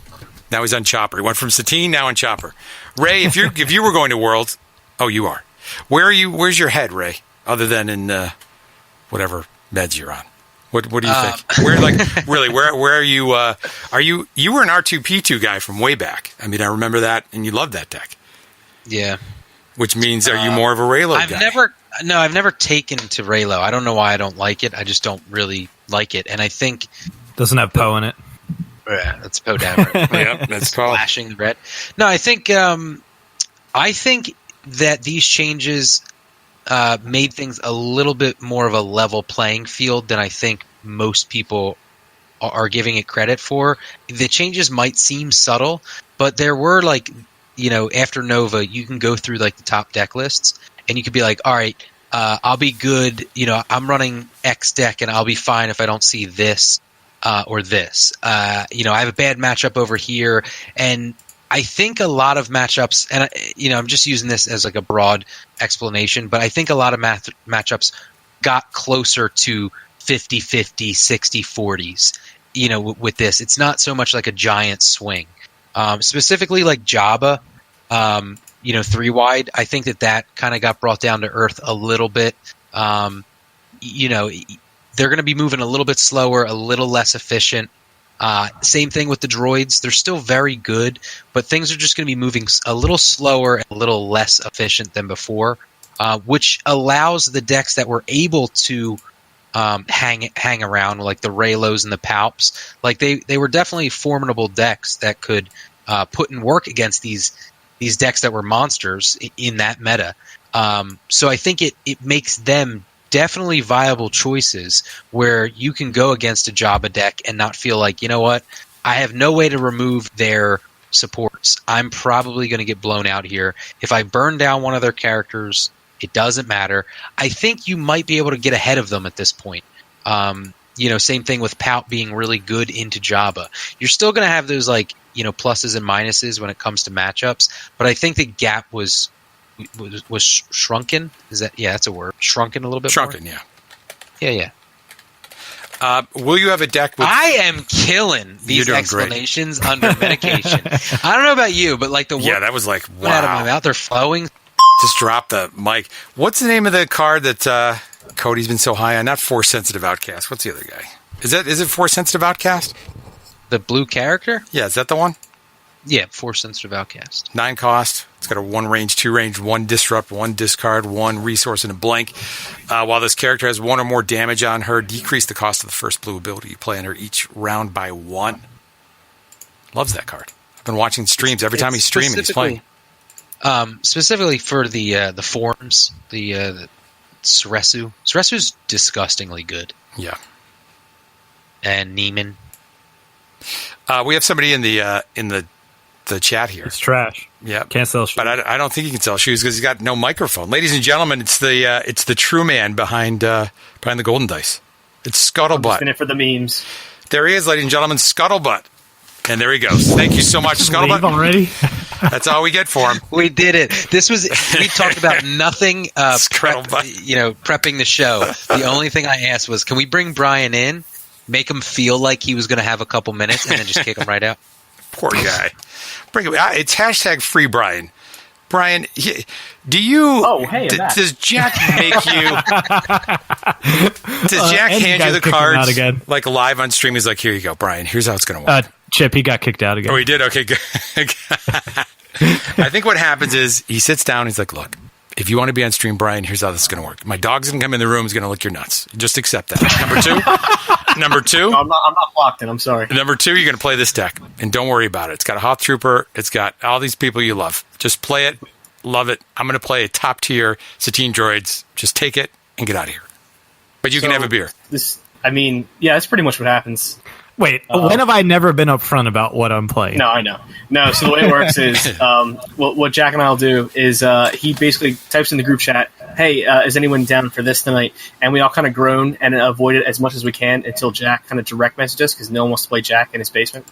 Now he's on Chopper. He went from Satine, now on Chopper. Ray, if you were going to Worlds, oh, you are. Where are you? Where's your head, Ray? Other than in whatever meds you're on. What do you think? Where are you? You were an R2P2 guy from way back. I mean, I remember that, and you loved that deck. Yeah. Which means, are you more of a Raylo guy? I've never taken to Raylo. I don't know why I don't like it. I just don't really like it, and I think doesn't have Poe in it. Yeah, that's Poe Dameron. Yeah, that's Poe. Flashing the red. No, I think that these changes made things a little bit more of a level playing field than I think most people are giving it credit for. The changes might seem subtle, but there were after Nova, you can go through like the top deck lists and you could be like, all right, I'll be good. I'm running X deck and I'll be fine if I don't see this or this. I have a bad matchup over here. And I think a lot of matchups, and I'm just using this as like a broad explanation, but I think a lot of matchups got closer to 50-50, 60-40s, with this. It's not so much like a giant swing. Specifically like Jabba, 3 wide, I think that kind of got brought down to earth a little bit You know, they're going to be moving a little bit slower, a little less efficient. Same thing with the droids. They're still very good, but things are just going to be moving a little slower and a little less efficient than before, which allows the decks that were able to hang around, like the Raylos and the Palps. Like they were definitely formidable decks that could put in work against these decks that were monsters in that meta. So I think it makes them definitely viable choices where you can go against a Jabba deck and not feel like, you know what, I have no way to remove their supports. I'm probably going to get blown out here. If I burn down one of their characters, it doesn't matter. I think you might be able to get ahead of them at this point. You know, same thing with Palp being really good into Jabba. You're still going to have those, like, you know, pluses and minuses when it comes to matchups, but I think the gap was shrunken. Is that, yeah, that's a word. Shrunken a little bit. Shrunken, more? Yeah. Will you have a deck with... I am killing these explanations under medication. I don't know about you, but like yeah, that was like, wow. Out of my mouth, they're flowing. Just drop the mic. What's the name of the card that Cody's been so high on? Not Force Sensitive Outcast. What's the other guy? Is it Force Sensitive Outcast? The blue character? Yeah, is that the one? Yeah, Force Sensitive Outcast. 9 cost. It's got a 1 range, 2 range, 1 disrupt, 1 discard, 1 resource, and a blank. While this character has 1 or more damage on her, decrease the cost of the first blue ability you play on her each round by 1. Loves that card. I've been watching streams. Every time he's streaming, he's playing. Specifically for the forms, the Ceresu. Ceresu's disgustingly good. Yeah. And Neiman. We have somebody in the chat here. It's trash. Yeah, can't sell shoes. But I don't think he can sell shoes because he's got no microphone. Ladies and gentlemen, it's the true man behind the golden dice. It's Scuttlebutt. I'm just in it for the memes. There he is, ladies and gentlemen, Scuttlebutt. And there he goes. Thank you so much, Scuttlebutt. Already? That's all we get for him. We did it. We talked about nothing. Prepping the show. The only thing I asked was, can we bring Brian in, make him feel like he was going to have a couple minutes, and then just kick him right out? Poor guy. Bring him. It's hashtag free Brian. Brian, do you? Oh, hey, does Jack make you? Does Jack hand you the cards again? Like live on stream? He's like, "Here you go, Brian. Here's how it's going to work." Chip, he got kicked out again. Oh, he did. Okay, good. I think what happens is he sits down. He's like, "Look, if you want to be on stream, Brian, here's how this is going to work. My dog's going to come in the room. He's going to lick your nuts. Just accept that." Number two. No, I'm not blocked in. I'm sorry. Number 2, you're going to play this deck, and don't worry about it. It's got a Hoth Trooper. It's got all these people you love. Just play it. Love it. I'm going to play a top tier Satine droids. Just take it and get out of here. But you can have a beer. That's pretty much what happens. Wait, when have I never been upfront about what I'm playing? No, I know. No, so the way it works is, what Jack and I will do is he basically types in the group chat, "Hey, is anyone down for this tonight?" And we all kind of groan and avoid it as much as we can until Jack kind of direct messages us because no one wants to play Jack in his basement.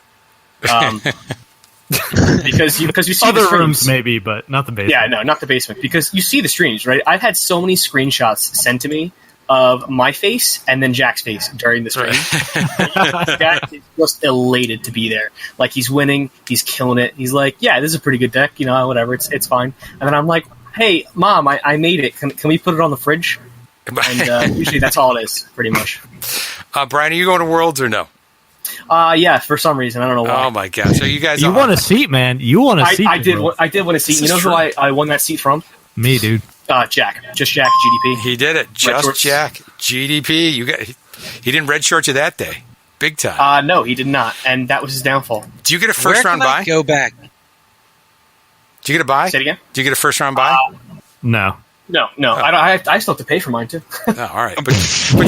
Because you see other the rooms maybe, but not the basement. Yeah, no, not the basement because you see the streams, right? I've had so many screenshots sent to me of my face and then Jack's face during the stream. Jack is just elated to be there. Like, he's winning, he's killing it. He's like, "Yeah, this is a pretty good deck, whatever, it's fine." And then I'm like, "Hey, Mom, I made it. Can we put it on the fridge?" And usually that's all it is, pretty much. Brian, are you going to Worlds or no? Yeah, for some reason. I don't know why. Oh, my God. So you guys... You want a seat, man. You want a seat. I did want a seat. You know who I won that seat from? Me, dude. Jack. Just Jack, GDP. He did it. Just Jack, GDP. He didn't red short you that day. Big time. No, he did not. And that was his downfall. Do you get a first round buy? Go back. Do you get a buy? Say it again? Do you get a first round buy? No. No. Oh. I still have to pay for mine, too. Oh, all right. But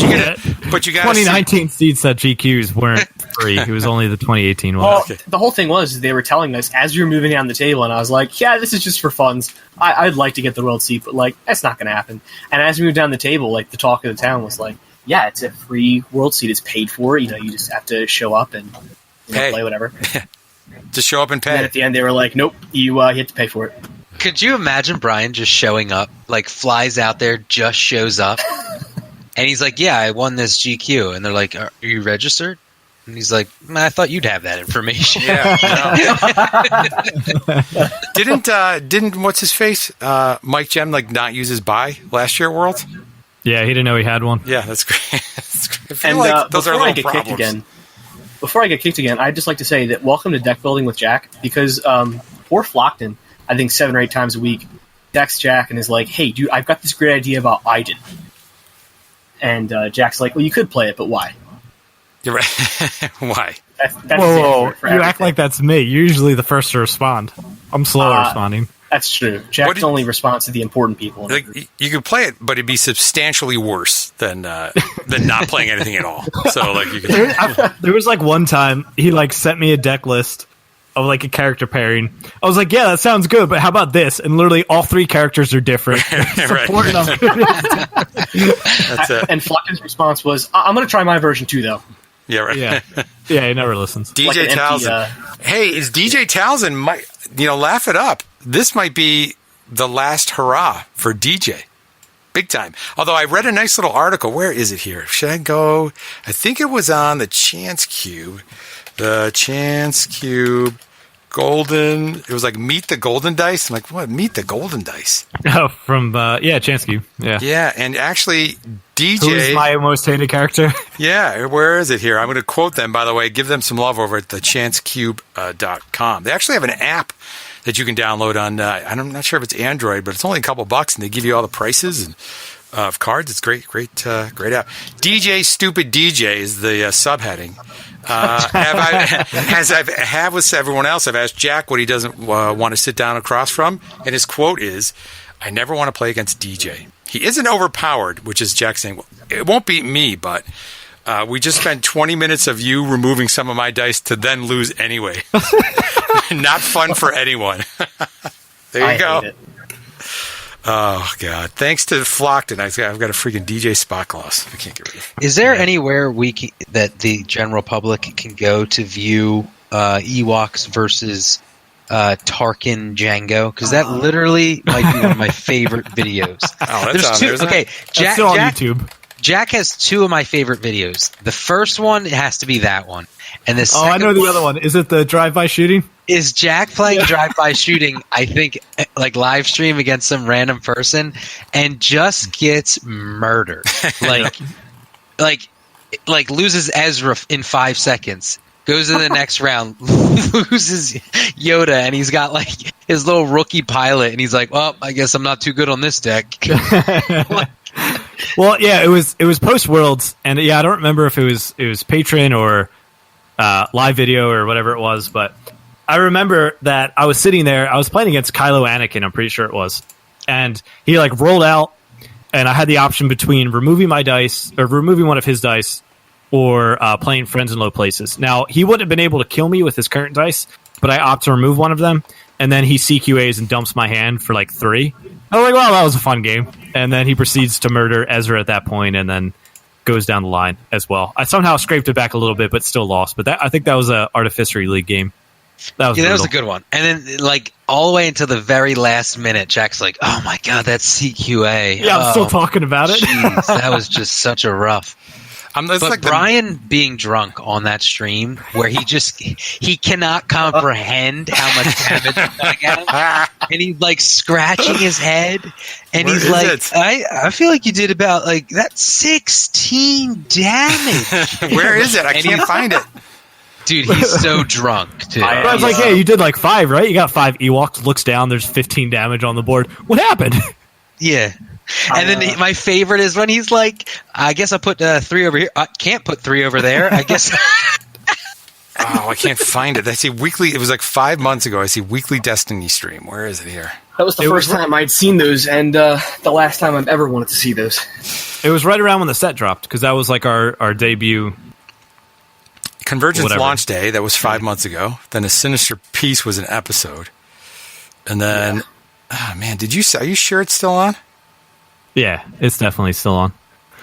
you get it. But you got 2019 seeds at GQs weren't free. It was only the 2018 one. Well, the whole thing was they were telling us as we were moving down the table, and I was like, "Yeah, this is just for funds. I'd like to get the world seat, but that's not going to happen." And as we moved down the table, the talk of the town was like, "Yeah, it's a free world seat. It's paid for. You just have to show up and play whatever. Just show up and pay." And then at the end, they were like, "Nope, you have to pay for it." Could you imagine Brian just showing up, flies out there, just shows up, and he's like, "Yeah, I won this GQ," and they're like, "Are you registered?" And he's like, "I thought you'd have that information." Yeah. Didn't what's his face Mike Gem not use his buy last year at Worlds? Yeah, he didn't know he had one. Yeah, that's great. That's great. I feel And like those are before I little get kicked problems. again, I'd just like to say that welcome to deck building with Jack, because poor Flockton, I think 7 or 8 times a week, decks Jack and is like, "Hey, dude, I've got this great idea about Iden," and Jack's like, "Well, you could play it, but why?" You're right. Why? That's Whoa, for you act everything. like that's me. You're usually the first to respond. I'm slow at responding. That's true. Jack's only responds to the important people. Like, you could play it, but it'd be substantially worse than not playing anything at all. So, like, you could. There was like one time he like sent me a deck list of like a character pairing. I was like, yeah, that sounds good, but how about this? And literally all 3 characters are different. It's important enough. That's it. And Flockton's response was, "I'm going to try my version too, though." Yeah, right. Yeah, he never listens. DJ Like an empty, Townsend. Hey, is DJ Townsend? Laugh it up. This might be the last hurrah for DJ. Big time. Although I read a nice little article. Where is it here? Should I go? I think it was on the Chance Cube. The Chance Cube Golden. It was like Meet the Golden Dice. I'm like, what? Meet the Golden Dice? Oh, from Chance Cube. Yeah. Yeah, and actually, DJ. Who's my most hated character? Yeah, where is it here? I'm going to quote them, by the way. Give them some love over at thechancecube.com. They actually have an app that you can download on, I'm not sure if it's Android, but it's only a couple bucks, and they give you all the prices and of cards. It's great app. DJ Stupid DJ is the subheading. As I have with everyone else, I've asked Jack what he doesn't want to sit down across from, and his quote is, "I never want to play against DJ. He isn't overpowered," which is Jack saying, well, it won't beat me, but we just spent 20 minutes of you removing some of my dice to then lose anyway. Not fun for anyone. There you go. Hate it. Oh, God. Thanks to Flockton, I've got a freaking DJ spot gloss. I can't get rid of it. Is there anywhere that the general public can go to view Ewoks versus Tarkin Django? Because that literally might be one of my favorite videos. Oh, that's on there, isn't okay, it? That's still on YouTube. Jack has 2 of my favorite videos. The first one has to be that one. And the second I know the other one. Is it the drive-by shooting? Is Jack playing drive-by shooting, I think, like live stream against some random person and just gets murdered. Like loses Ezra in 5 seconds. Goes to the next round, loses Yoda, and he's got like his little rookie pilot, and he's like, "Well, I guess I'm not too good on this deck." Well, yeah, it was post Worlds, and yeah, I don't remember if it was Patreon or live video or whatever it was, but I remember that I was sitting there, I was playing against Kylo Anakin, I'm pretty sure it was, and he like rolled out, and I had the option between removing my dice or removing one of his dice or playing friends in low places. Now, he wouldn't have been able to kill me with his current dice, but I opt to remove one of them, and then he CQAs and dumps my hand for like 3. I was like, well, that was a fun game. And then he proceeds to murder Ezra at that point, and then goes down the line as well. I somehow scraped it back a little bit, but still lost. But I think that was a Artificery League game. That was a good one. And then, like, all the way until the very last minute, Jack's like, "Oh my god, that's CQA." Yeah, I'm still talking about it. Geez, that was just such a rough. But like Brian being drunk on that stream, where he cannot comprehend how much damage is going at him, and he's like scratching his head, and he's like, I feel like you did about like that 16 damage. Where is it? I can't find it. Dude, he's so drunk, too. I was like, hey, you did like 5, right? You got 5 Ewoks, looks down, there's 15 damage on the board. What happened? Yeah. And then my favorite is when he's like, I guess I put 3 over here. I can't put 3 over there. I guess. Oh, I can't find it. I see weekly. It was like 5 months ago. I see weekly Destiny stream. Where is it here? That was the first time I'd seen those, and the last time I've ever wanted to see those. It was right around when the set dropped, because that was like our debut. Convergence launch day. That was 5 months ago. Then A Sinister Piece was an episode. And then, oh man, are you sure it's still on? Yeah, it's definitely still on.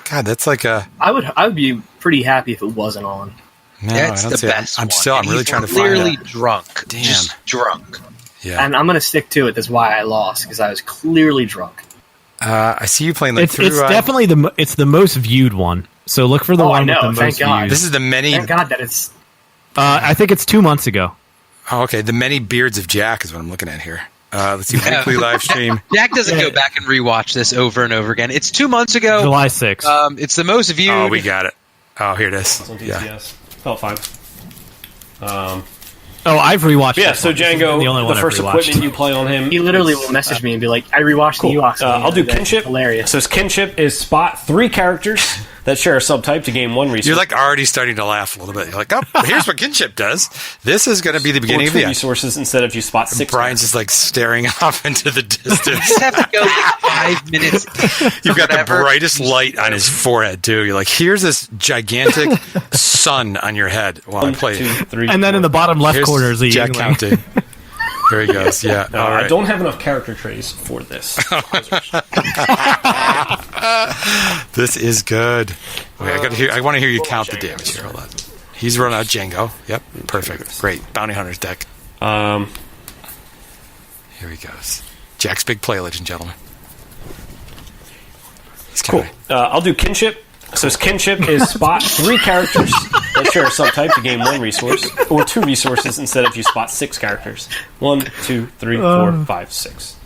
God, that's like a... I would be pretty happy if it wasn't on. No, that's the best I'm one. really trying to find it. Clearly drunk. Damn. Just drunk. Yeah. And I'm going to stick to it. That's why I lost, because I was clearly drunk. I see you playing like it's definitely the most viewed one. So look for the one with the most views. This is the many... Thank God that it's... I think it's 2 months ago. Oh, okay. The Many Beards of Jack is what I'm looking at here. Let's see, weekly live stream. Jack doesn't go back and rewatch this over and over again. It's 2 months ago. July 6th. It's the most viewed. Oh, we got it. Oh, here it is. It's on TCS. Yeah. Felt fine. I've rewatched. Yeah, this so one. This is Django, the only one the I've first rewatched. equipment you play on him. He literally will message me and be like, "I rewatched the Ewoks." I'll do kinship. Hilarious. So his kinship is spot 3 characters that share a subtype to gain 1 resource. You're like already starting to laugh a little bit. You're like, oh, here's what kinship does. This is going to be the beginning or of 2 the resources instead of you spot 6. Brian's just like staring off into the distance. You just have to go like 5 minutes. You've got the brightest light on his forehead too. You're like, here's this gigantic sun on your head while I play. 2, 3, And then in the bottom left Here's corner is the Jack Yingling. counting. There he goes. Yeah. All right. I don't have enough character trays for this. This is good. Wait, I want to hear you count the damage here. Hold on. He's run out Django. Yep. Perfect. Great. Bounty Hunter's deck. Here he goes. Jack's big play, ladies and gentlemen. He's Cool. I'll do kinship. So his kinship is spot 3 characters that share a subtype to gain 1 resource, or 2 resources instead of you spot 6 characters. 1, 2, 3, 4, 5, 6.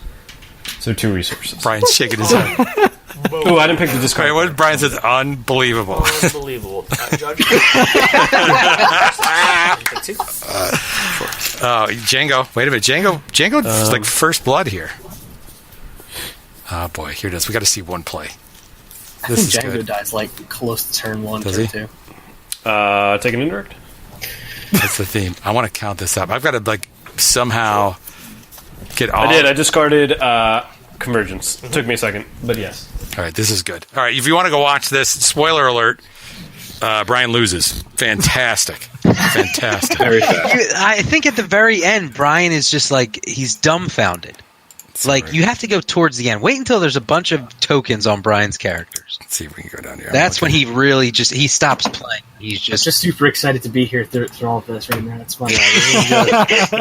So 2 resources. Brian's shaking his head. Oh, I didn't pick the discard. Wait, what Brian says? Unbelievable. Unbelievable. Django. Wait a minute. Django's like first blood here. Oh boy, here it is. We got to see one play. I think Django dies like close to turn 1, Does turn he? 2. Take an indirect. That's the theme. I want to count this up. I've got to like somehow get all. I did. I discarded Convergence. It took me a second, but yes. All right, this is good. All right, if you want to go watch this, spoiler alert: Brian loses. Fantastic, fantastic. Very fast. I think at the very end, Brian is just like he's dumbfounded. Like you have to go towards the end. Wait until there's a bunch of tokens on Brian's characters. Let's see if we can go down here. That's when he really he stops playing. He's Just super excited to be here through all of this right now. It's fun.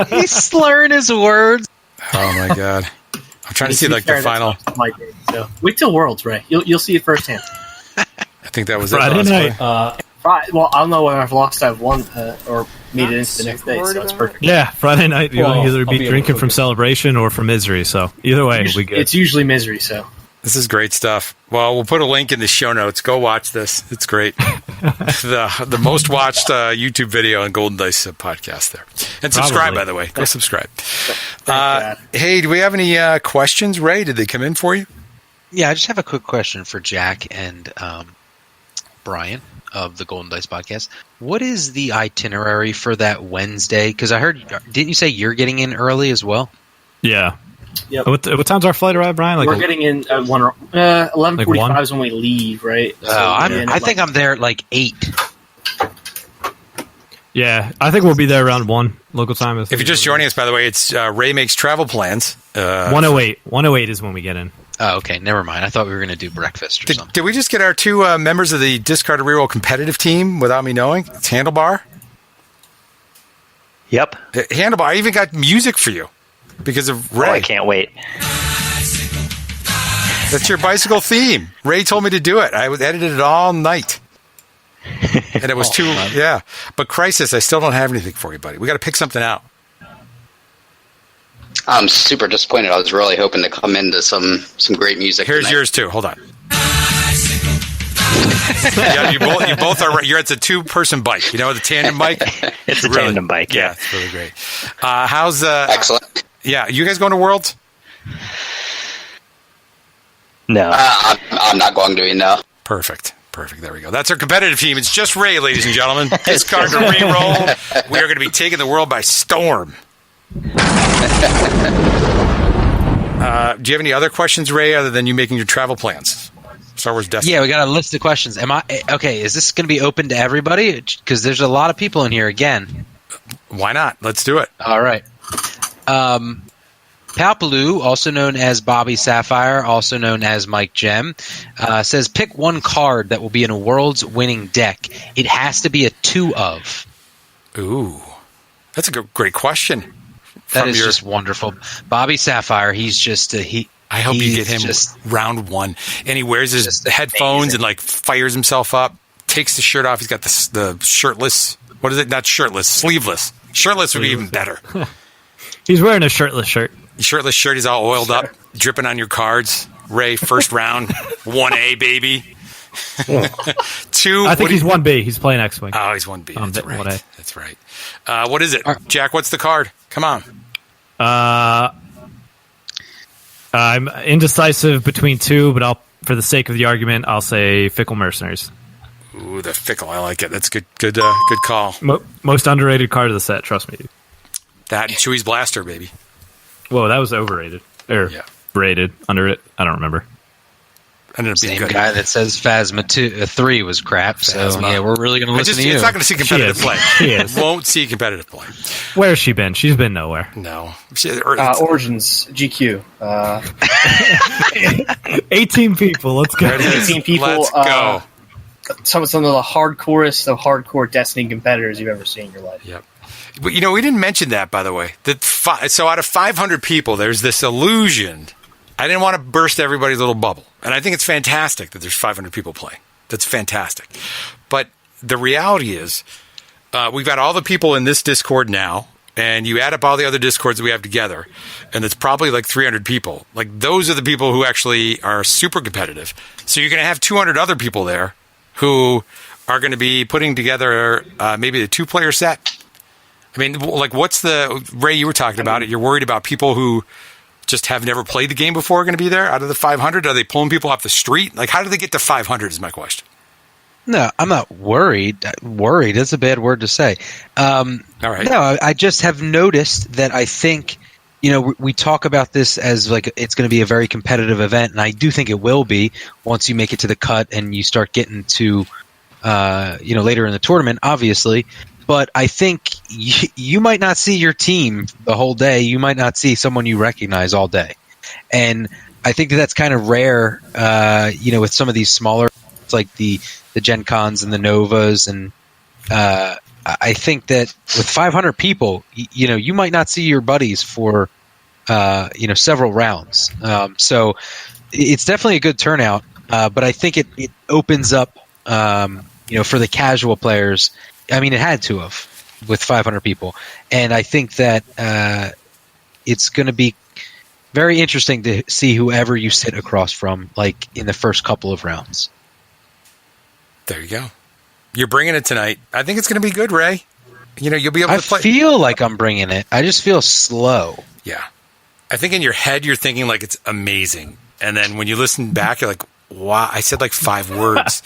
he's slurring his words. Oh my god! I'm trying to see like the final. My game, so wait till Worlds, Ray. You'll see it firsthand. I think that was Friday night. Well, I don't know whether I've lost, I've won, or made it into the next day, so it's perfect. Yeah, Friday night you'll either I'll be be drinking able to from Celebration or from Misery. So either way, we good. It's usually Misery, so. This is great stuff. Well, we'll put a link in the show notes. Go watch this. It's great. the most watched YouTube video on Golden Dice podcast there. And subscribe, by the way. Go subscribe. Hey, do we have any questions, Ray? Did they come in for you? Yeah, I just have a quick question for Jack and Brian of the Golden Dice podcast. What is the itinerary for that Wednesday? Because I heard, didn't you say you're getting in early as well? Yeah. Yep. What time's our flight arrive, Brian? We're getting in at 11:45 is when we leave, right? I think I'm there at like 8. Yeah, I think we'll be there around 1 local time. If you're just joining us, by the way, it's Ray Makes Travel Plans. 108. 108 is when we get in. Oh, okay. Never mind. I thought we were going to do breakfast or something. Did we just get our 2 members of the Discard Reroll competitive team without me knowing? It's Handlebar. Yep. Handlebar. I even got music for you because of Ray. Oh, I can't wait. That's your bicycle theme. Ray told me to do it. I edited it all night. And it was yeah. But Crisis, I still don't have anything for you, buddy. We got to pick something out. I'm super disappointed. I was really hoping to come into some great music. Here's tonight. yours too. Hold on. Yeah, you both are. You're at the 2-person bike. You know the tandem bike. It's a tandem bike. Yeah, it's really great. How's excellent? Yeah, you guys going to Worlds? No, I'm not going to be. No. Perfect. There we go. That's our competitive team. It's just Ray, ladies and gentlemen. Discard to reroll. We are going to be taking the world by storm. Do you have any other questions, Ray, other than you making your travel plans? Star Wars Destiny. Yeah, we got a list of questions. Is this going to be open to everybody? Because there's a lot of people in here again. Why not? Let's do it. All right. Palpaloo, also known as Bobby Sapphire, also known as Mike Gem, says pick one card that will be in a World's winning deck. It has to be a 2 of. Ooh, that's a great question. That is just wonderful. Bobby Sapphire, he's just I hope you get him round 1, and he wears his headphones and like fires himself up, takes the shirt off. He's got the shirtless. What is it? Not shirtless, sleeveless. Shirtless would be even better. He's wearing a shirtless shirt. Shirtless shirt. He's all oiled up, dripping on your cards. Ray, first round, 1A, baby. 2. I think he's 1B. He's playing X-Wing. Oh, he's 1B. That's right. 1A. That's right. What is it? Jack, what's the card? Come on. I'm indecisive between 2, but for the sake of the argument, I'll say Fickle Mercenaries. Ooh, the Fickle. I like it. That's good call. Most underrated card of the set, trust me. That and Chewie's Blaster, baby. Whoa, that was overrated. Rated. Under it. I don't remember. Ended up being Same good. guy that says Phasma 3 was crap, so yeah, we're really going to listen to you. It's not going to see competitive play. She is. Won't see competitive play. Where's she been? She's been nowhere. No. Origins, GQ. 18 people. Let's go. 18 people. Let's go. Some of the hardcorest of hardcore Destiny competitors you've ever seen in your life. Yep. But, we didn't mention that, by the way. So out of 500 people, there's this illusion. I didn't want to burst everybody's little bubble. And I think it's fantastic that there's 500 people playing. That's fantastic. But the reality is, we've got all the people in this Discord now, and you add up all the other Discords that we have together, and it's probably like 300 people. Like, those are the people who actually are super competitive. So you're going to have 200 other people there who are going to be putting together maybe a 2-player set. I mean, like, what's the... Ray, you were talking about it. You're worried about people who just have never played the game before are going to be there out of the 500? Are they pulling people off the street? Like, how do they get to 500 is my question. No, I'm not worried. Worried is a bad word to say. All right. No, I just have noticed that I think, we talk about this as like it's going to be a very competitive event, and I do think it will be once you make it to the cut and you start getting to, later in the tournament, obviously. But I think you might not see your team the whole day. You might not see someone you recognize all day. And I think that's kind of rare, with some of these smaller, it's like the Gen Cons and the Novas. And I think that with 500 people, you might not see your buddies for, several rounds. So it's definitely a good turnout. But I think it opens up, for the casual players. I mean, it had to have with 500 people. And I think that it's going to be very interesting to see whoever you sit across from, like, in the first couple of rounds. There you go. You're bringing it tonight. I think it's going to be good, Ray. You'll be able to play. I feel like I'm bringing it. I just feel slow. Yeah. I think in your head you're thinking, like, it's amazing. And then when you listen back, you're like, wow, I said like 5 words.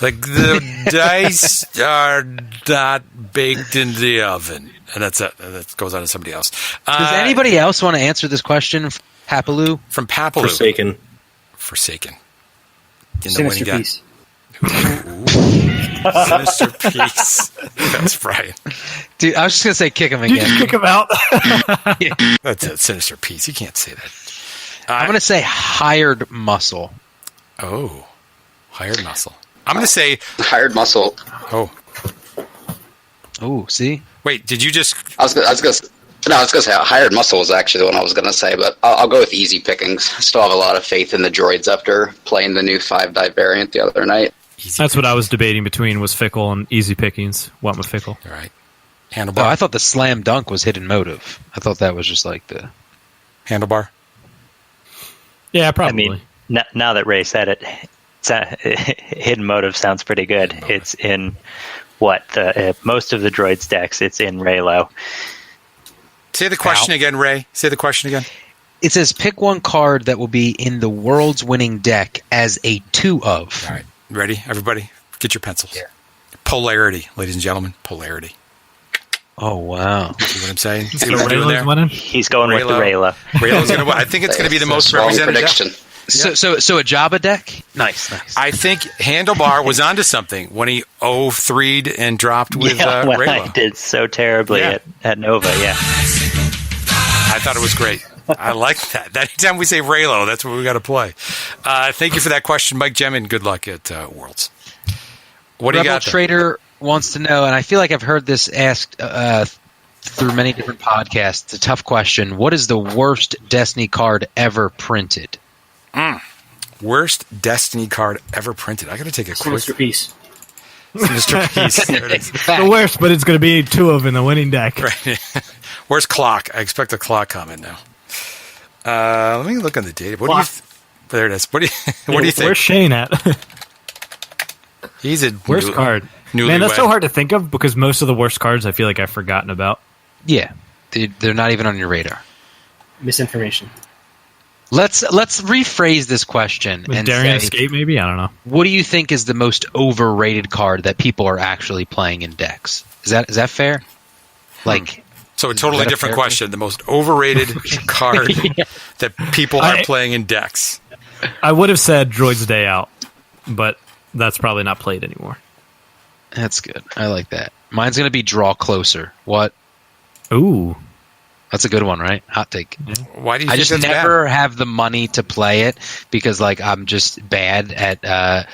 Like, the dice are not baked in the oven. And that's it. And that goes on to somebody else. Does anybody else want to answer this question? Papaloo? From Papaloo. Forsaken. Sinister Piece. Sinister Piece. That's Brian. Dude, I was just going to say kick him again. You just kick him out. That's a Sinister Piece. You can't say that. I'm going to say hired muscle. Oh. Hired muscle. I'm going to say... Hired muscle. Oh, see? Wait, did you just... I was going to say hired muscle was actually the one I was going to say, but I'll go with easy pickings. I still have a lot of faith in the droids after playing the new 5-die variant the other night. That's what I was debating between was Fickle and easy pickings. Went with Fickle. All right. Handlebar. Oh, I thought the slam dunk was hidden motive. I thought that was just like the... Handlebar? Yeah, probably. I mean, now that Ray said it, hidden motive sounds pretty good. It's in most of the droids decks. It's in Raylo. Say the question again, Ray. Say the question again. It says pick one card that will be in the world's winning deck as a 2 of. All right, ready, everybody? Get your pencils. Yeah. Polarity, ladies and gentlemen. Polarity. Oh wow! See what I'm saying? See what I'm doing there? Winning? He's going with the Raylo. Raylo's going to win. I think it's going to be the most representative prediction. So a Jabba deck? Nice. I think Handlebar was onto something when he 0-3'd and dropped with Raylo. I did so terribly at Nova, I thought it was great. I like that. Anytime we say Raylo, that's what we got to play. Thank you for that question, Mike Gemin. Good luck at Worlds. What do you got? Trader wants to know, and I feel like I've heard this asked through many different podcasts. It's a tough question. What is the worst Destiny card ever printed? Worst Destiny card ever printed. I got to take a quick... Sinister Piece. Sinister Piece. There it is. The worst, but it's going to be 2 of in the winning deck. Right. Where's Clock? I expect a Clock comment now. Let me look on the data. What do you? There it is. What do you think? Where's Shane at? He's a worst card. Man, that's so hard to think of because most of the worst cards I feel like I've forgotten about. Yeah, they're not even on your radar. Misinformation. Let's rephrase this question and Daring say, Escape, maybe? I don't know. What do you think is the most overrated card that people are actually playing in decks? Is that fair? Like, so a totally different question. The most overrated card that people are playing in decks. I would have said Droid's Day Out, but that's probably not played anymore. That's good. I like that. Mine's going to be Draw Closer. What? Ooh. That's a good one, right? Hot take. Why do you I think just that's never have the money to play it because like I'm just bad at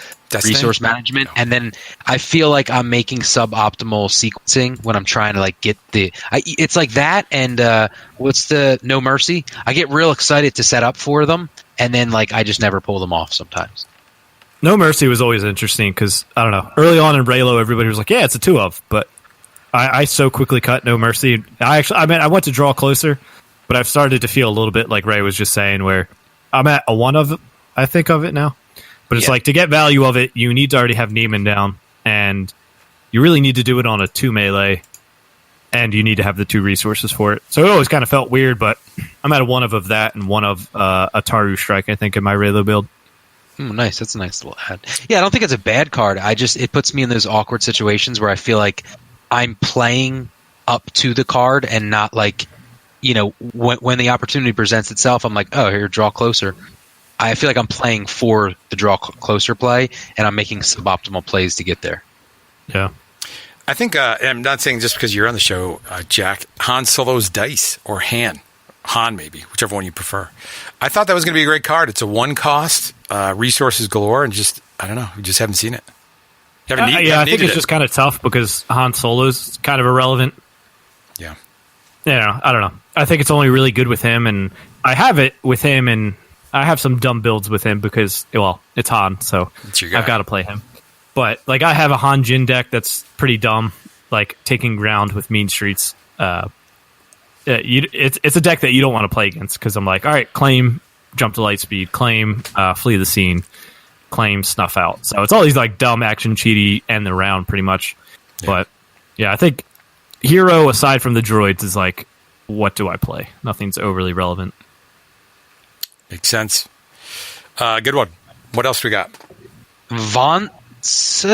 resource management, and then I feel like I'm making suboptimal sequencing when I'm trying to like get it's like that and what's the No Mercy? I get real excited to set up for them, and then like I just never pull them off sometimes. No Mercy was always interesting because I don't know. Early on in Raylo, everybody was like, "Yeah, it's a 2-of," but I so quickly cut No Mercy. I went to Draw Closer, but I've started to feel a little bit like Ray was just saying, where I'm at a 1-of. I think of it now, but it's like to get value of it, you need to already have Neiman down, and you really need to do it on a 2 melee, and you need to have the 2 resources for it. So it always kind of felt weird, but I'm at a 1-of of that and 1-of a Taru Strike. I think in my Raylo build. Nice. That's a nice little add. Yeah, I don't think it's a bad card. It puts me in those awkward situations where I feel like I'm playing up to the card and not like, when the opportunity presents itself, I'm like, oh, here, Draw Closer. I feel like I'm playing for the Draw Closer play, and I'm making suboptimal plays to get there. Yeah. I think, I'm not saying just because you're on the show, Jack, Han Solo's Dice or Han maybe, whichever one you prefer. I thought that was going to be a great card. It's a 1 cost, resources galore, and just, I don't know, we just haven't seen it. I think it's just kind of tough because Han Solo's kind of irrelevant. Yeah. Yeah, I don't know. I think it's only really good with him, and I have it with him, and I have some dumb builds with him because, well, it's Han, so I've got to play him. But, like, I have a Han Jin deck that's pretty dumb, like, taking ground with Mean Streets. It's a deck that you don't want to play against because I'm like, all right, claim, jump to light speed, claim, flee the scene, claim, snuff out. So it's all these like dumb action cheaty end the round pretty much. Yeah. But yeah, I think hero aside from the droids is like, what do I play? Nothing's overly relevant. Makes sense. Good one. What else we got? Vance.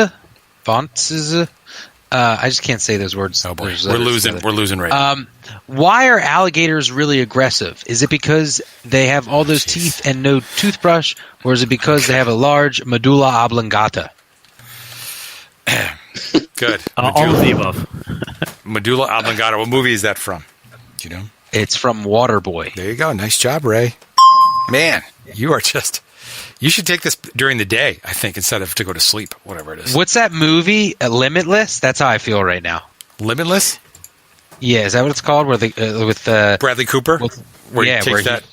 I just can't say those words. Oh boy, we're losing right now. Why are alligators really aggressive? Is it because they have all those teeth and no toothbrush, or is it because they have a large medulla oblongata? Good. All of the above. Medulla oblongata. What movie is that from? Do you know? It's from Waterboy. There you go. Nice job, Ray. Man, you are just... You should take this during the day, I think, instead of to go to sleep, whatever it is. What's that movie? Limitless? That's how I feel right now. Limitless? Yeah, is that what it's called? Where with Bradley Cooper? Where he takes that?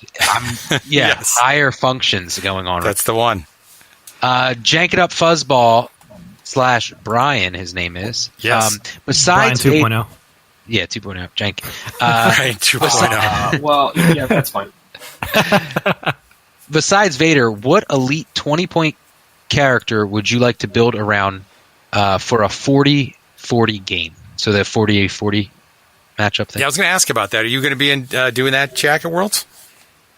Yes. Higher functions going on. That's the one. Jank It Up Fuzzball / Brian, his name is. Yes. Besides Brian 2.0. Yeah, 2.0. Jank. Brian 2.0. Well, yeah, that's fine. Besides Vader, what elite 20-point character would you like to build around for a 40-40 game? So the 40-40 matchup thing. Yeah, I was going to ask about that. Are you going to be doing that, Jack, at Worlds?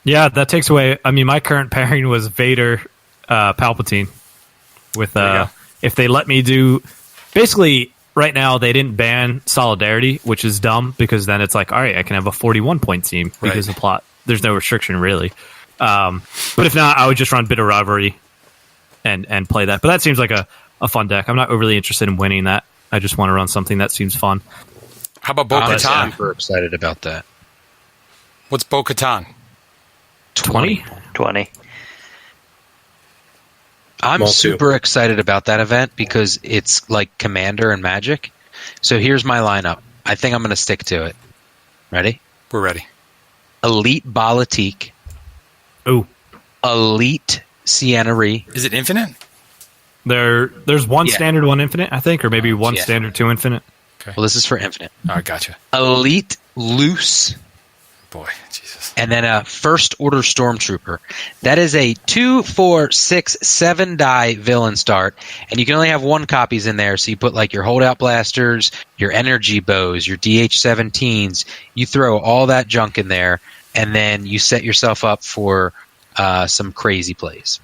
Yeah, that takes away... I mean, my current pairing was Vader, Palpatine. With if they let me do... Basically, right now, they didn't ban Solidarity, which is dumb, because then it's like, all right, I can have a 41-point team because the plot... There's no restriction, really. But if not, I would just run Bitter Rivalry and play that. But that seems like a fun deck. I'm not overly interested in winning that. I just want to run something that seems fun. How about Bo-Katan? I'm super excited about that. What's Bo-Katan? 20? 20. I'm super excited about that event because it's like Commander and Magic. So here's my lineup. I think I'm going to stick to it. Ready? We're ready. Elite Balatique. Ooh. Elite Sienna Ree. Is it infinite? There's one standard, one infinite, I think, or maybe one standard, two infinite. Okay. Well, this is for infinite. All right, gotcha. Elite Loose. Boy, Jesus. And then a First Order Stormtrooper. That is a 2, 4, 6, 7 die villain start, and you can only have one copies in there. So you put like your holdout blasters, your energy bows, your DH-17s. You throw all that junk in there, and then you set yourself up for some crazy plays.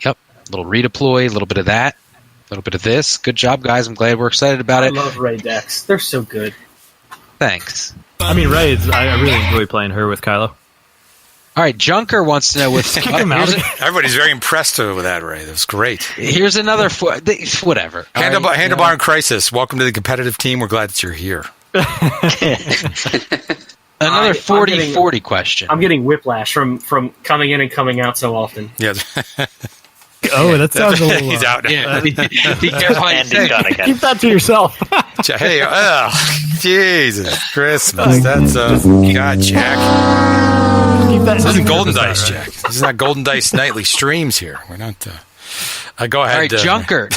Yep, a little redeploy, a little bit of that, a little bit of this. Good job, guys. I'm glad we're excited about it. I love Ray decks. They're so good. Thanks. I mean, Ray, I really enjoy playing her with Kylo. All right, Junker wants to know with Everybody's very impressed with that, Ray. That was great. Here's another whatever. Handlebar in Crisis. Welcome to the competitive team. We're glad that you're here. Another 40-40 question. I'm getting whiplash from coming in and coming out so often. Yeah. Oh, that sounds a little... He's out. Yeah. And he's done again. Keep that to yourself. Hey, Jesus Christmas. That's God, Jack. This isn't Golden Dice, Jack. This is not Golden Dice nightly streams here. We're not. Go ahead. All right, Junker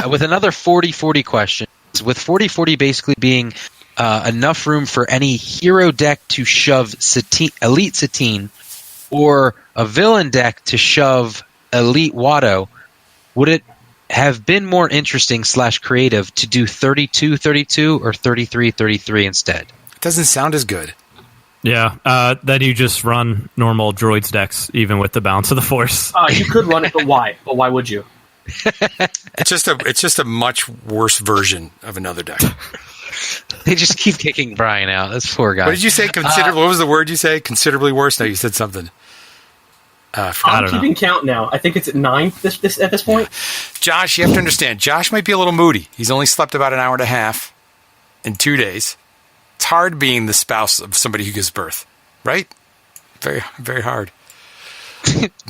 with another 40-40 question. With 40-40 basically being enough room for any hero deck to shove Elite Satine or a villain deck to shove Elite Watto, would it have been more interesting / creative to do 32-32 or 33-33 instead? It doesn't sound as good. Yeah, then you just run normal droids decks, even with the balance of the Force. You could run it, but why? But why would you? It's just a much worse version of another deck. They just keep kicking Brian out. That's poor guy. What did you say? What was the word you say? Considerably worse? No, you said something. I'm keeping count now. I think it's at 9 at this point. Josh, you have to understand. Josh might be a little moody. He's only slept about an hour and a half in 2 days. It's hard being the spouse of somebody who gives birth, right? Very, very hard.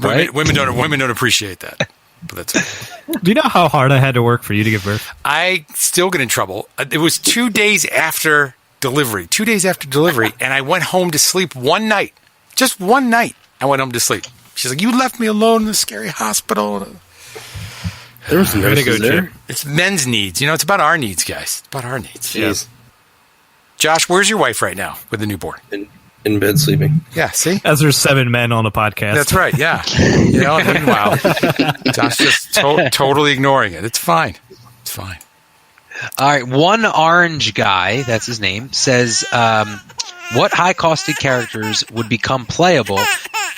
Right? Women don't appreciate that. But that's okay. Do you know how hard I had to work for you to give birth? I still get in trouble. It was 2 days after delivery. 2 days after delivery, and I went home to sleep one night. Just one night, I went home to sleep. She's like, "You left me alone in the scary hospital." There was nurses there. It's men's needs. It's about our needs, guys. It's about our needs. Jeez. Josh, where's your wife right now with the newborn? In bed sleeping. Yeah, see? As there's 7 men on a podcast. That's right, yeah. Meanwhile, Josh just totally ignoring it. It's fine. It's fine. All right, one orange guy, that's his name, says, what high-costed characters would become playable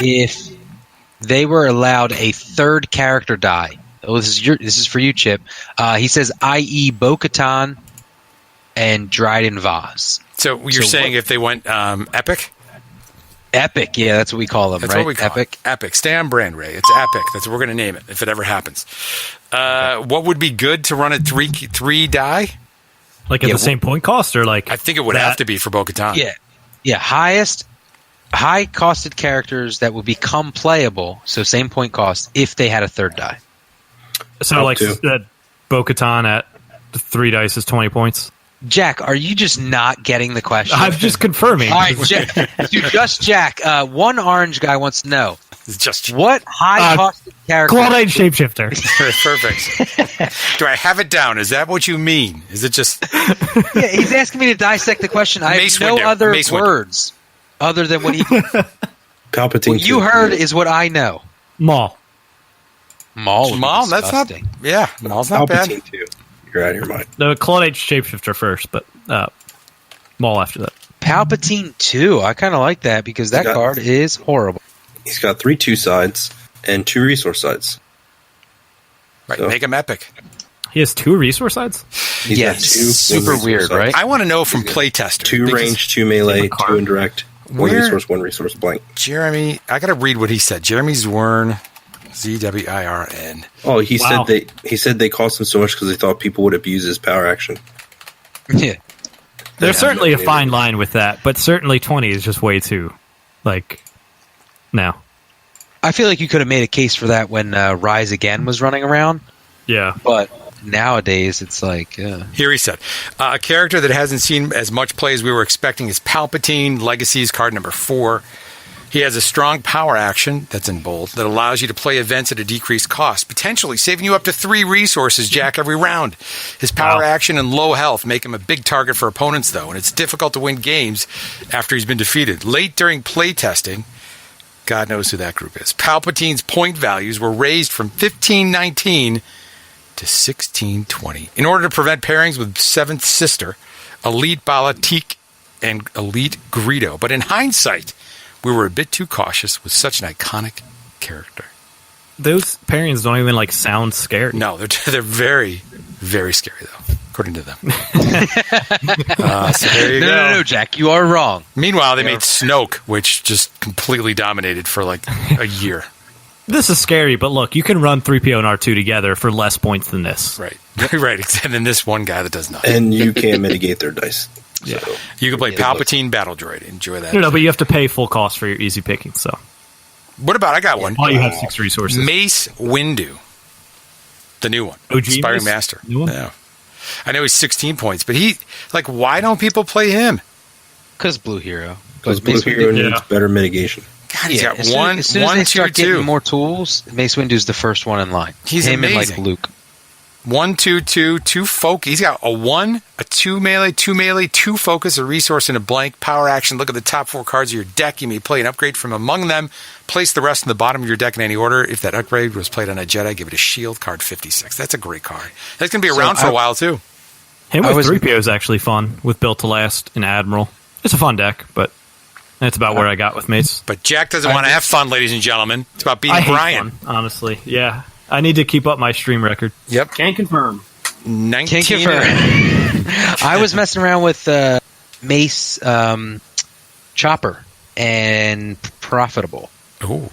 if they were allowed a third character die? Oh, this is for you, Chip. He says, i.e. Bo-Katan and Dryden Voss. So you're saying if they went epic? Epic, yeah, that's what we call them, that's right? What we call epic. It. Epic. Stay on brand, Ray. It's epic. That's what we're going to name it if it ever happens. What would be good to run a three die? Like at the same point cost, or like? I think it would have to be for Bo-Katan. Yeah. High-costed characters that would become playable, so same point cost, if they had a third die. So like that Bo-Katan at 3 dice is 20 points? Jack, are you just not getting the question? I'm just confirming. All right, Jack. One orange guy wants to know. Just what high-costed character? Claudine Shapeshifter. Perfect. Do I have it down? Is that what you mean? Is it just... Yeah, he's asking me to dissect the question. I have no other words other than what he... Palpatine. What you heard is what I know. Maul. Maul, that's not... Yeah, Maul's not bad. Palpatine too. You're out of your mind. No, Claudine Shapeshifter first, but Maul after that. Palpatine 2. I kind of like that because that card is horrible. He's got 3 2 sides and 2 resource sides. Right, so, make him epic. He has 2 resource sides? Yes, super weird, right? I want to know from playtester. 2 range, 2 melee, 2 indirect, 1 resource, 1 resource blank. Jeremy, I got to read what he said. Jeremy Zwirn, ZWIRN. Oh, he said they cost him so much because they thought people would abuse his power action. Yeah. There's certainly a fine line with that, but certainly 20 is just way too, now. I feel like you could have made a case for that when Rise Again was running around. Yeah. But nowadays, it's like... Here he said, a character that hasn't seen as much play as we were expecting is Palpatine, Legacies, card number 4. He has a strong power action, that's in bold, that allows you to play events at a decreased cost, potentially saving you up to 3 resources, Jack, every round. His power action and low health make him a big target for opponents, though, and it's difficult to win games after he's been defeated. Late during playtesting, God knows who that group is, Palpatine's point values were raised from 1519 to 1620 in order to prevent pairings with Seventh Sister, Elite Balatik, and Elite Greedo. But in hindsight, we were a bit too cautious with such an iconic character. Those pairings don't even sound scary. No, they're very, very scary though, according to them. So there you go. No, Jack, you are wrong. Meanwhile, they made Snoke, which just completely dominated for a year. This is scary, but look, you can run 3PO and R2 together for less points than this. Right, right. And then this one guy that does nothing. And you can't mitigate their dice. Yeah, so. You can play Palpatine Battle Droid. Enjoy that. No, but you have to pay full cost for your easy picking. So, what about? I got one. Oh, you have 6 resources. Mace Windu, the new one, OG Inspiring Mace? Master. New one? Yeah, I know he's 16 points, but why don't people play him? Because Blue Hero. Because Blue Hero needs better mitigation. God, he's got as soon as they start getting more tools, Mace Windu's the first one in line. He's him amazing. And Luke. 1, 2, 2, 2 focus. He's got a 1, a 2 melee, 2 focus, a resource, and a blank power action. Look at the top 4 cards of your deck. You may play an upgrade from among them. Place the rest in the bottom of your deck in any order. If that upgrade was played on a Jedi, give it a shield card 56. That's a great card. That's going to be around for a while, too. Him with 3PO is actually fun, with Built to Last and Admiral. It's a fun deck, but that's about where I got with Mace. But Jack doesn't want to have fun, ladies and gentlemen. It's about beating Brian. Fun, honestly, yeah. I need to keep up my stream record. Yep. Can confirm. 19. Can't confirm. I was messing around with Mace Chopper and Profitable. Ooh.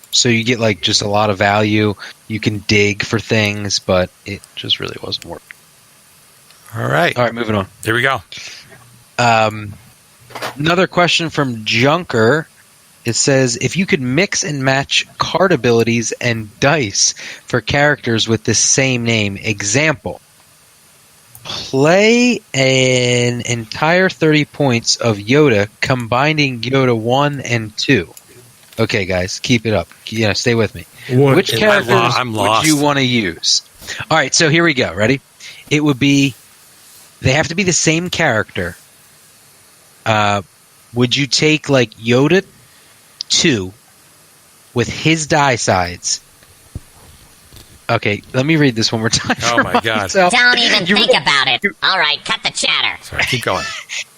So you get just a lot of value. You can dig for things, but it just really wasn't working. All right, moving on. Here we go. Another question from Junker. It says, if you could mix and match card abilities and dice for characters with the same name, example, play an entire 30 points of Yoda, combining Yoda 1 and 2. Okay, guys, keep it up. Stay with me. Which characters would you want to use? All right, so here we go. Ready? It would be, they have to be the same character. Would you take Yoda 2 with his die sides? Okay, let me read this one more time. Oh my God. Don't even think about it. All right, cut the chatter. Sorry, keep going.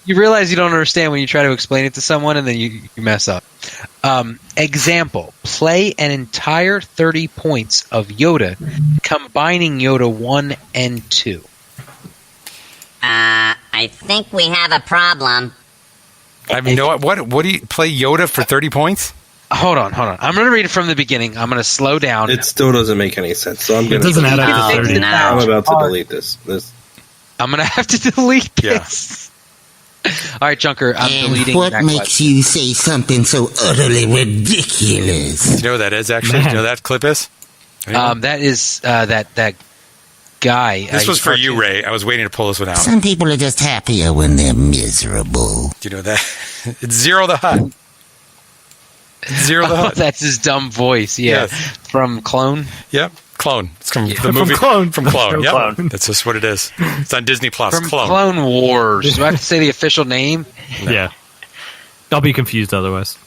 You realize you don't understand when you try to explain it to someone and then you mess up. Example, play an entire 30 points of Yoda, combining Yoda 1 and 2. I think we have a problem. I mean, what do you play Yoda for 30 points? Hold on. I'm going to read it from the beginning. I'm going to slow down. It still doesn't make any sense. So I'm going to. It doesn't add up to 30. I'm about to delete this. I'm going to have to delete this. All right, Junker, I'm deleting. What makes you say something so utterly ridiculous? Do you know what that is, actually? Do you know what that clip is? That is that guy. This was for you, Ray. I was waiting to pull this one out. Some people are just happier when they're miserable. Do you know that? It's Zero the Hutt. Zero the Hutt. That's his dumb voice, yeah. Yes. From Clone? Yep, Clone. It's from the movie. Clone. From Clone, yep. Clone. That's just what it is. It's on Disney+. From Clone. Clone Wars. Do I have to say the official name? No. Yeah. I'll be confused otherwise.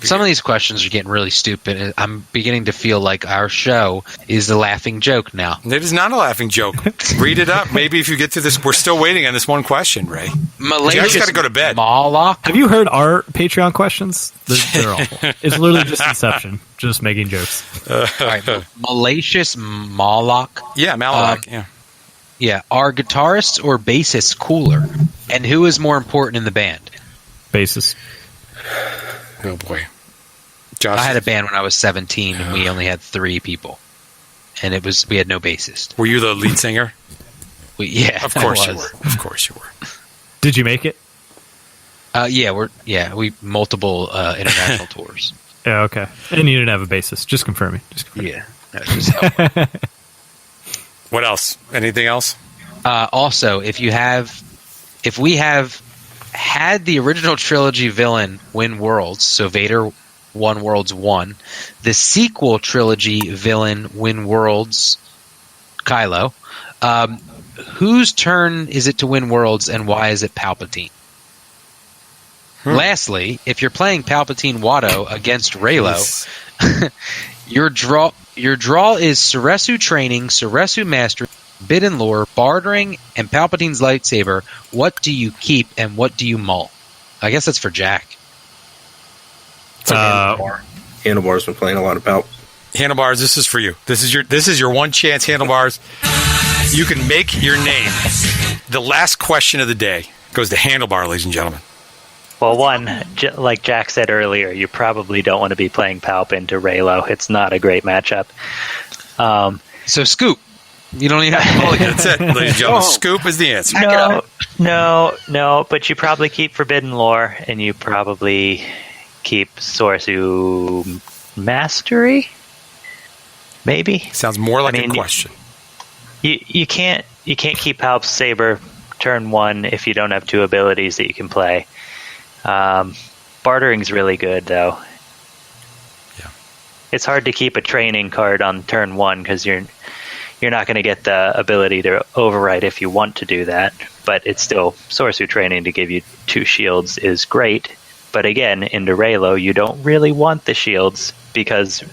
Some of these questions are getting really stupid. I'm beginning to feel like our show is a laughing joke now. It is not a laughing joke. Read it up. Maybe if you get to this, we're still waiting on this one question, Ray. You guys got to go to bed. Have you heard our Patreon questions? They're awful. It's literally just Inception, just making jokes. All right, Malicious Moloch. Yeah, Malak. Yeah. Yeah. Are guitarists or bassists cooler? And who is more important in the band? Bassist. Oh boy. Josh, I had a band when I was 17 and we only had 3 people. And we had no bassist. Were you the lead singer? Yeah. Of course you were. Of course you were. Did you make it? We multiple international tours. Yeah, okay. And you didn't have a bassist. Just confirming. Yeah. That's just how What else? Anything else? Also, if we have had the original trilogy villain win Worlds, so Vader won Worlds 1, the sequel trilogy villain win Worlds, Kylo, whose turn is it to win Worlds, and why is it Palpatine? Lastly, if you're playing Palpatine Watto against Reylo, your draw is Ceresu Training, Ceresu Mastery, Forbidden Lore, Bartering, and Palpatine's Lightsaber. What do you keep and what do you mull? I guess that's for Jack. Handlebar's been playing a lot of Palp. Handlebars, this is for you. This is your one chance, Handlebars. You can make your name. The last question of the day goes to Handlebar, ladies and gentlemen. Well, one, like Jack said earlier, you probably don't want to be playing Palp into Reylo. It's not a great matchup. So Scoop. You don't even have to call it. That's it, ladies and gentlemen. Scoop is the answer. No, but you probably keep Forbidden Lore, and you probably keep Sourcew Mastery? Maybe? Sounds more like a question. You can't keep Palp's Saber turn 1 if you don't have 2 abilities that you can play. Bartering's really good, though. Yeah. It's hard to keep a training card on turn 1 because you're not going to get the ability to override if you want to do that. But it's still Sourcew Training to give you 2 shields is great. But again, into Reylo, you don't really want the shields because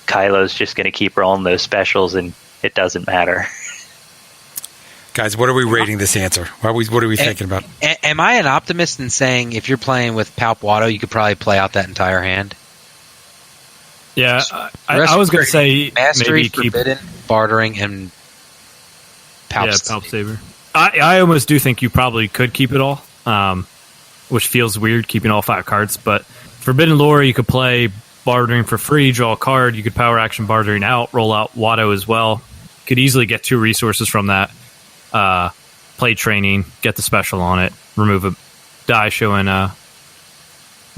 Kylo's just going to keep rolling those specials and it doesn't matter. Guys, what are we rating this answer? What are we thinking about? Am I an optimist in saying if you're playing with Palp Watto, you could probably play out that entire hand? Yeah, I was going to say Mastery, maybe keep Forbidden, Bartering, and Palp Saber. I almost do think you probably could keep it all, which feels weird, keeping all 5 cards. But Forbidden Lore, you could play Bartering for free, draw a card. You could power action Bartering out, roll out Watto as well. Could easily get 2 resources from that. Play Training, get the special on it, remove a die showing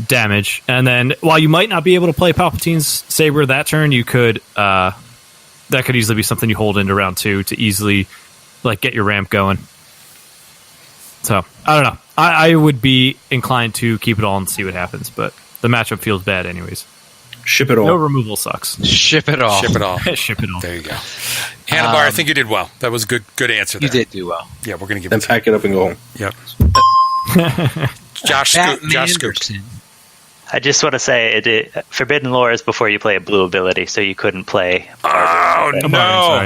damage, and then while you might not be able to play Palpatine's Saber that turn, you could that could easily be something you hold into round 2 to easily get your ramp going. So I don't know. I would be inclined to keep it all and see what happens, but the matchup feels bad anyways. Ship it all. No removal sucks. Ship it all. Ship it all. Ship it all. There you go. Handlebar, I think you did well. That was a good answer there. You did do well. Yeah, we're going to give Then pack it up and go home. Yep. Josh Scoop. I just want to say, Forbidden Lore is before you play a blue ability, so you couldn't play. Oh, no.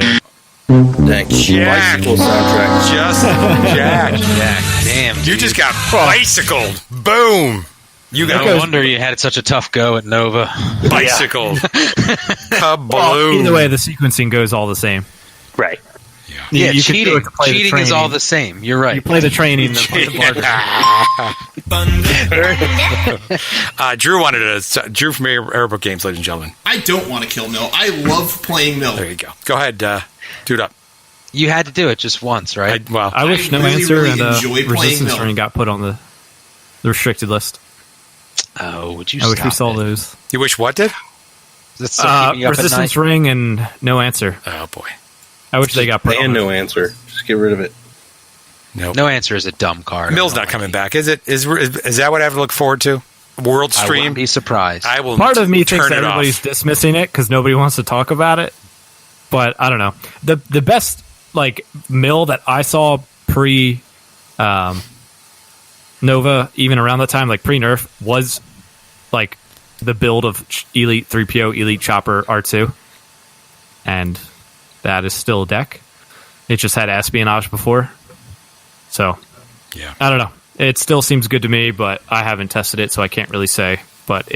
Dang. Jack. Bicycle soundtrack. Jack. Damn. You just got bicycled. Boom. No wonder you had such a tough go at Nova. Bicycled. Kaboom. Well, either way, the sequencing goes all the same. Right. Yeah, you cheating. could play Cheating is all the same. You're right. You play the training, then play the Drew wanted to. Drew from Airbook Games, ladies and gentlemen. I don't want to kill Mill. I love playing Mill. There you go. Go ahead, dude up. You had to do it just once, right? I wish No really, Answer really and enjoy Resistance playing Ring got put on the restricted list. Oh, would you I wish we stop saw it? those. You wish what did? That's keeping you up at Resistance night? Ring and No Answer. Oh, boy. I wish they got put on. And No Answer. Just get rid of it. Nope. No Answer is a dumb card. Mill's not coming back, is it? Is that what I have to look forward to? World I Stream? wouldn't be surprised. I will. Part of me thinks turn it everybody's off. dismissing it because nobody wants to talk about it. But I don't know. The best mill that I saw pre Nova, even around that time, pre nerf, was the build of Elite 3PO, Elite Chopper R2, and that is still a deck. It just had espionage before, so yeah. I don't know. It still seems good to me, but I haven't tested it, so I can't really say. But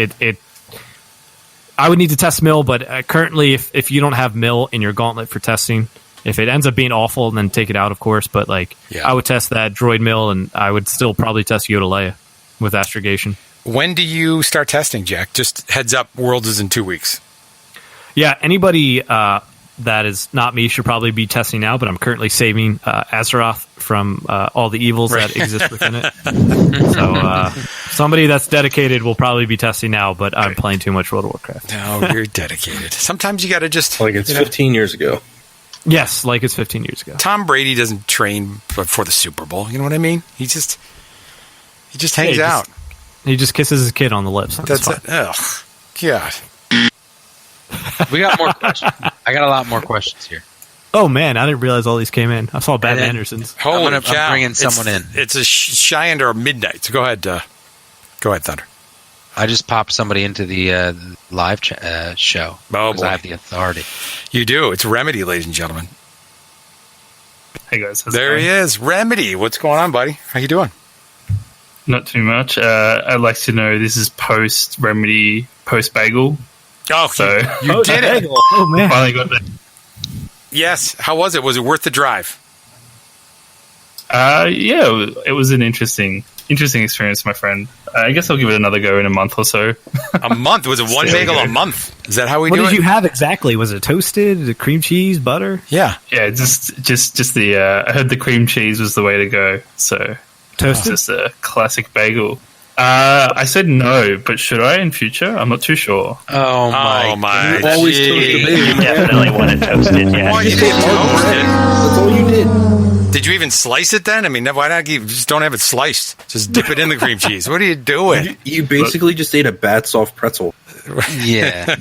I would need to test Mill, but currently, if you don't have Mill in your gauntlet for testing, if it ends up being awful, then take it out, of course. But I would test that Droid Mill, and I would still probably test Yoda Leia with Astrogation. When do you start testing, Jack? Just heads up, Worlds is in 2 weeks. Yeah, anybody that is not me should probably be testing now, but I'm currently saving Azeroth from all the evils that exist within it. So somebody that's dedicated will probably be testing now, but I'm playing too much World of Warcraft. No, you're dedicated. Sometimes you got to just... it's 15 years ago. Yes, it's 15 years ago. Tom Brady doesn't train before the Super Bowl. You know what I mean? He just... He just hangs out. He just kisses his kid on the lips. That's it. Oh, God. We got more questions. I got a lot more questions here. Oh, man. I didn't realize all these came in. I saw Batman Anderson's. I'm bringing someone in. It's a shy under midnight. So go ahead, Thunder. I just popped somebody into the live show. Oh, boy. I have the authority. You do. It's Remedy, ladies and gentlemen. Hey, guys. There he is. Remedy. What's going on, buddy? How you doing? Not too much. I'd like to know, this is post-Remedy, post-Bagel. Oh, so you did it. Oh, man. Finally got there. Yes. How was it? Was it worth the drive? Yeah, it was an interesting experience, my friend. I guess I'll give it another go in a month or so. A month? Was it one bagel a month? Is that how we do it? What did you have exactly? Was it toasted? The cream cheese, butter? Yeah. Yeah, just the. I heard the cream cheese was the way to go. So toasted, just a classic bagel. I said no, but should I in future? I'm not too sure. Oh my! You always toast the bagel. You definitely want it toasted. Yeah. Well, you did toast it. That's all you did. Did you even slice it then? I mean, why not? Just don't have it sliced. Just dip it in the cream cheese. What are you doing? You basically just ate a bad soft pretzel. Yeah.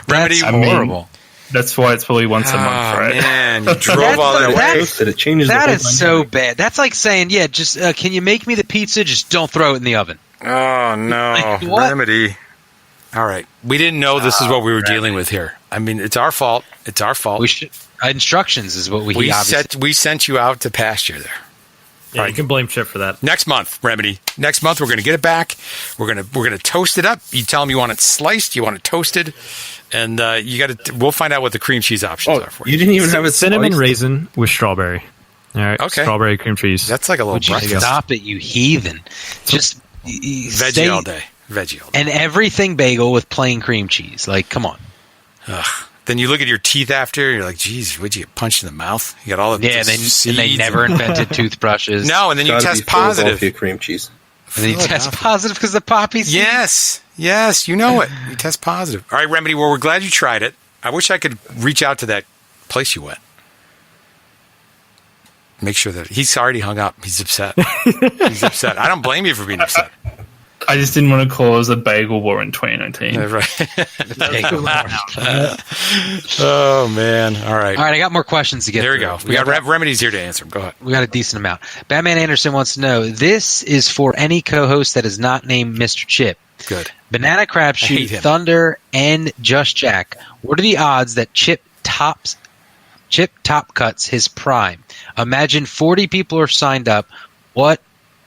Remedy, horrible. That's why it's probably once a month, right? Man, you drove all that way. It changes. That the whole is so bad. That's like saying, yeah, just can you make me the pizza? Just don't throw it in the oven. Oh no, Like, what? Remedy. All right, we didn't know this is what we were dealing with here. I mean, it's our fault. It's our fault. We should instructions is what we sent you out to pasture there. Yeah, you can blame Chip for that. Next month, Remedy. Next month, we're going to get it back. We're gonna toast it up. You tell them you want it sliced, you want it toasted, and you got to. We'll find out what the cream cheese options are for you. You didn't even have a cinnamon sliced. raisin with strawberry. All right, Okay. Strawberry cream cheese. That's like a little Would you breakfast. stop it, you heathen? Just Veggie all day. Veggie all day. And everything bagel with plain cream cheese. Like, come on. Ugh. Then you look at your teeth after, you're like, geez, would you get punched in the mouth? You got all of Yeah, and they never invented toothbrushes. No, and then you Gotta test be Philadelphia positive. cream cheese. And then you test positive because the poppy seed. Yes, you know it. You test positive. All right, Remedy, well, we're glad you tried it. I wish I could reach out to that place you went. Make sure that he's already hung up. He's upset. He's upset. I don't blame you for being upset. I just didn't want to cause a bagel war in 2019. Yeah, right. Oh, man. All right. All right, I got more questions to get There we through. go. We got Remedies here to answer them. Go ahead. We got a decent amount. Batman Anderson wants to know, this is for any co-host that is not named Mr. Chip. Good. Banana hate Crabshoot, him. Thunder, and Just Jack. What are the odds that Chip top cuts his prime? Imagine 40 people are signed up. What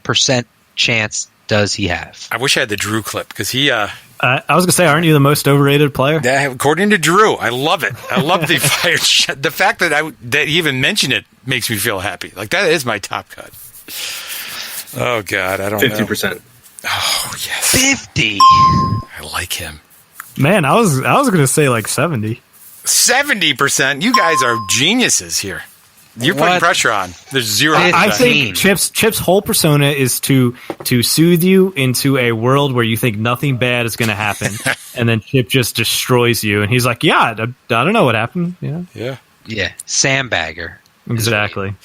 % chance does he have? I wish I had the Drew clip because he... I was going to say, aren't you the most overrated player? According to Drew, I love it. I love the fire shot. The fact that he even mentioned it makes me feel happy. Like, that is my top cut. Oh, God, I don't know. 50%. Oh, yes. 50. I like him. Man, I was going to say like 70. 70%? You guys are geniuses here. You're putting pressure on. There's 0%. I think Chip's whole persona is to soothe you into a world where you think nothing bad is going to happen, and then Chip just destroys you. And he's like, "Yeah, I don't know what happened." Yeah. Sandbagger. Exactly.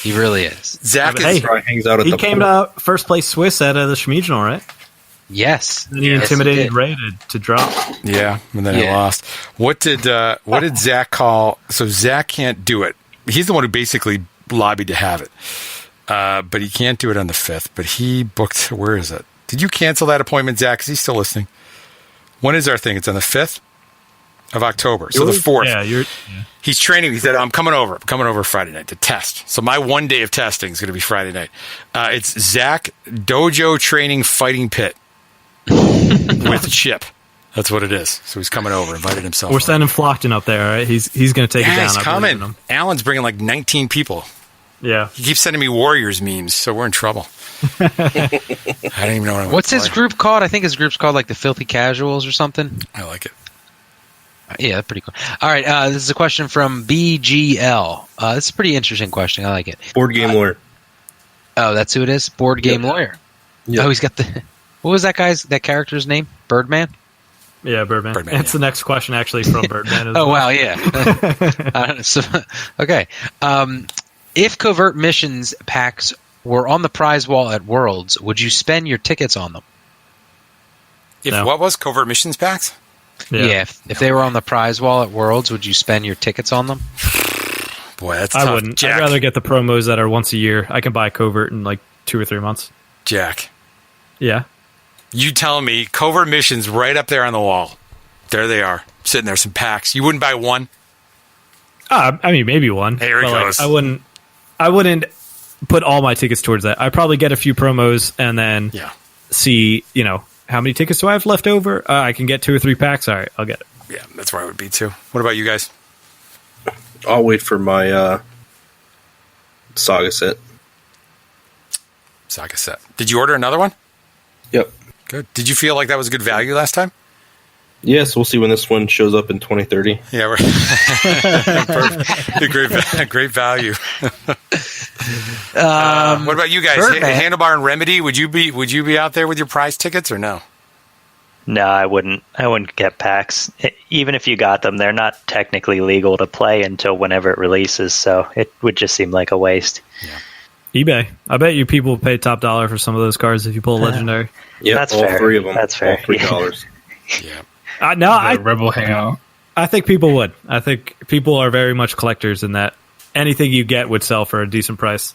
He really is. Zach hangs out at he the came pool. to first place Swiss at the Schmiegel, right? Yes. And he intimidated Ray to drop. Yeah, and then he lost. What did Zach call? So Zach can't do it. He's the one who basically lobbied to have it, but he can't do it on the 5th. But he booked. Where is it? Did you cancel that appointment, Zach? Is he still listening? When is our thing? It's on the 5th of October. So the 4th. Yeah, He's training. He said, "I'm coming over. I'm coming over Friday night to test." So my one day of testing is going to be Friday night. It's Zach Dojo Training Fighting Pit with Chip. That's what it is. So he's coming over, invited himself. We're over. sending Flockton up there, right? He's going to take it down. He's coming. Alan's bringing like 19 people. Yeah. He keeps sending me Warriors memes, so we're in trouble. I don't even know what I'm What's his group called? I think his group's called like the Filthy Casuals or something. I like it. Yeah, that's pretty cool. All right, this is a question from BGL. It's a pretty interesting question. I like it. Board game lawyer. Oh, that's who it is? Board game lawyer. Yep. Oh, he's got the... What was that character's name? Birdman? Yeah, Birdman. That's the next question, actually, from Birdman. Oh, wow, yeah. Okay. If covert missions packs were on the prize wall at Worlds, would you spend your tickets on them? What was covert missions packs? Yeah, if they were on the prize wall at Worlds, would you spend your tickets on them? Boy, that's I tough. wouldn't. Jack. I'd rather get the promos that are once a year. I can buy covert in like 2 or 3 months. Jack. Yeah. You telling me covert missions right up there on the wall. There they are, sitting there, some packs. You wouldn't buy one? I mean, maybe one. Here it but, goes. I wouldn't put all my tickets towards that. I'd probably get a few promos and then see, how many tickets do I have left over? I can get 2 or 3 packs. All right, I'll get it. Yeah, that's where I would be too. What about you guys? I'll wait for my Saga set. Saga set. Did you order another one? Yep. Good. Did you feel like that was good value last time? Yes, we'll see when this one shows up in 2030. Yeah, we're great value. What about you guys? Handlebar and Remedy, would you be out there with your prize tickets or no? No, I wouldn't get packs. Even if you got them, they're not technically legal to play until whenever it releases, so it would just seem like a waste. eBay. I bet you people pay top dollar for some of those cards if you pull a legendary. Yeah, that's all fair. 3 of them. That's fair. All $3. No, Rebel Hangout. I think people would. I think people are very much collectors in that anything you get would sell for a decent price.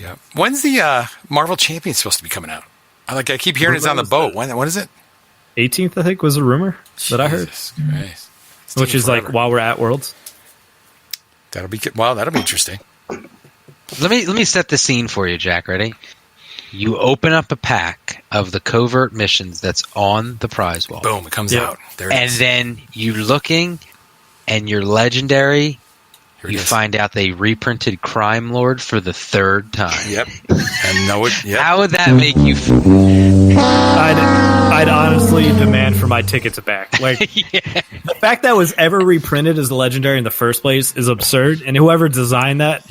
Yeah. When's the Marvel Champion supposed to be coming out? I keep hearing it's on the boat. When is it? 18th, I think, was a rumor that I heard. Christ. Which is forever. like while we're at Worlds. That'll be interesting. Let me set the scene for you, Jack. Ready? You open up a pack of the covert missions that's on the prize wall. Boom! It comes out. There it and is. then you're looking, and your legendary. You find out they reprinted Crime Lord for the 3rd time. Yep. And know it. Yep. How would that make you feel? I'd honestly demand for my tickets back. Like the fact that was ever reprinted as the legendary in the first place is absurd. And whoever designed that,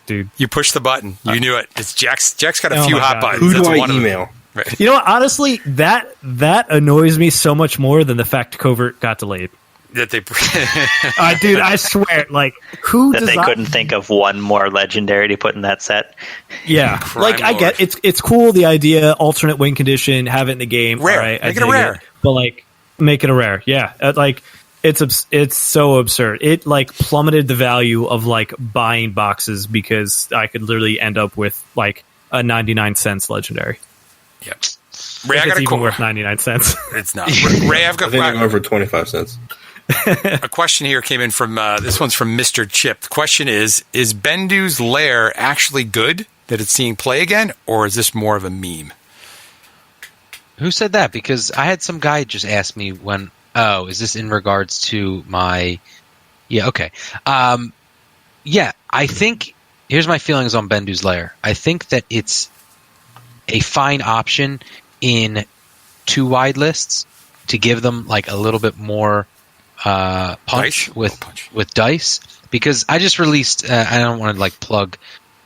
dude, you push the button. You knew it. It's Jack's got a Oh few my hot God. buttons. Who do That's I one of them. email? Right. You know what? Honestly, that annoys me so much more than the fact Covert got delayed. That they, dude, I swear, like who that they designed- couldn't think of one more legendary to put in that set. Yeah, like I get it's cool the idea, alternate win condition, have it in the game, rare, all right, make it a rare, but like make it a rare, yeah, like it's so absurd. It like plummeted the value of like buying boxes because I could literally end up with like a 99 cents legendary. Yep. Ray, I got it's a even worth 99 cents. It's not. Ray, I've got. I think I'm over 25 cents. A question here came in from this one's from Mr. Chip. The question is Bendu's lair actually good that it's seeing play again, or is this more of a meme? Who said that? Because I had some guy just ask me when. Oh, is this in regards to my? Yeah. Okay. Yeah. I think here's my feelings on Bendu's lair. I think that it's a fine option in 2 wide lists to give them like a little bit more punch with dice, because I just released I don't want to like plug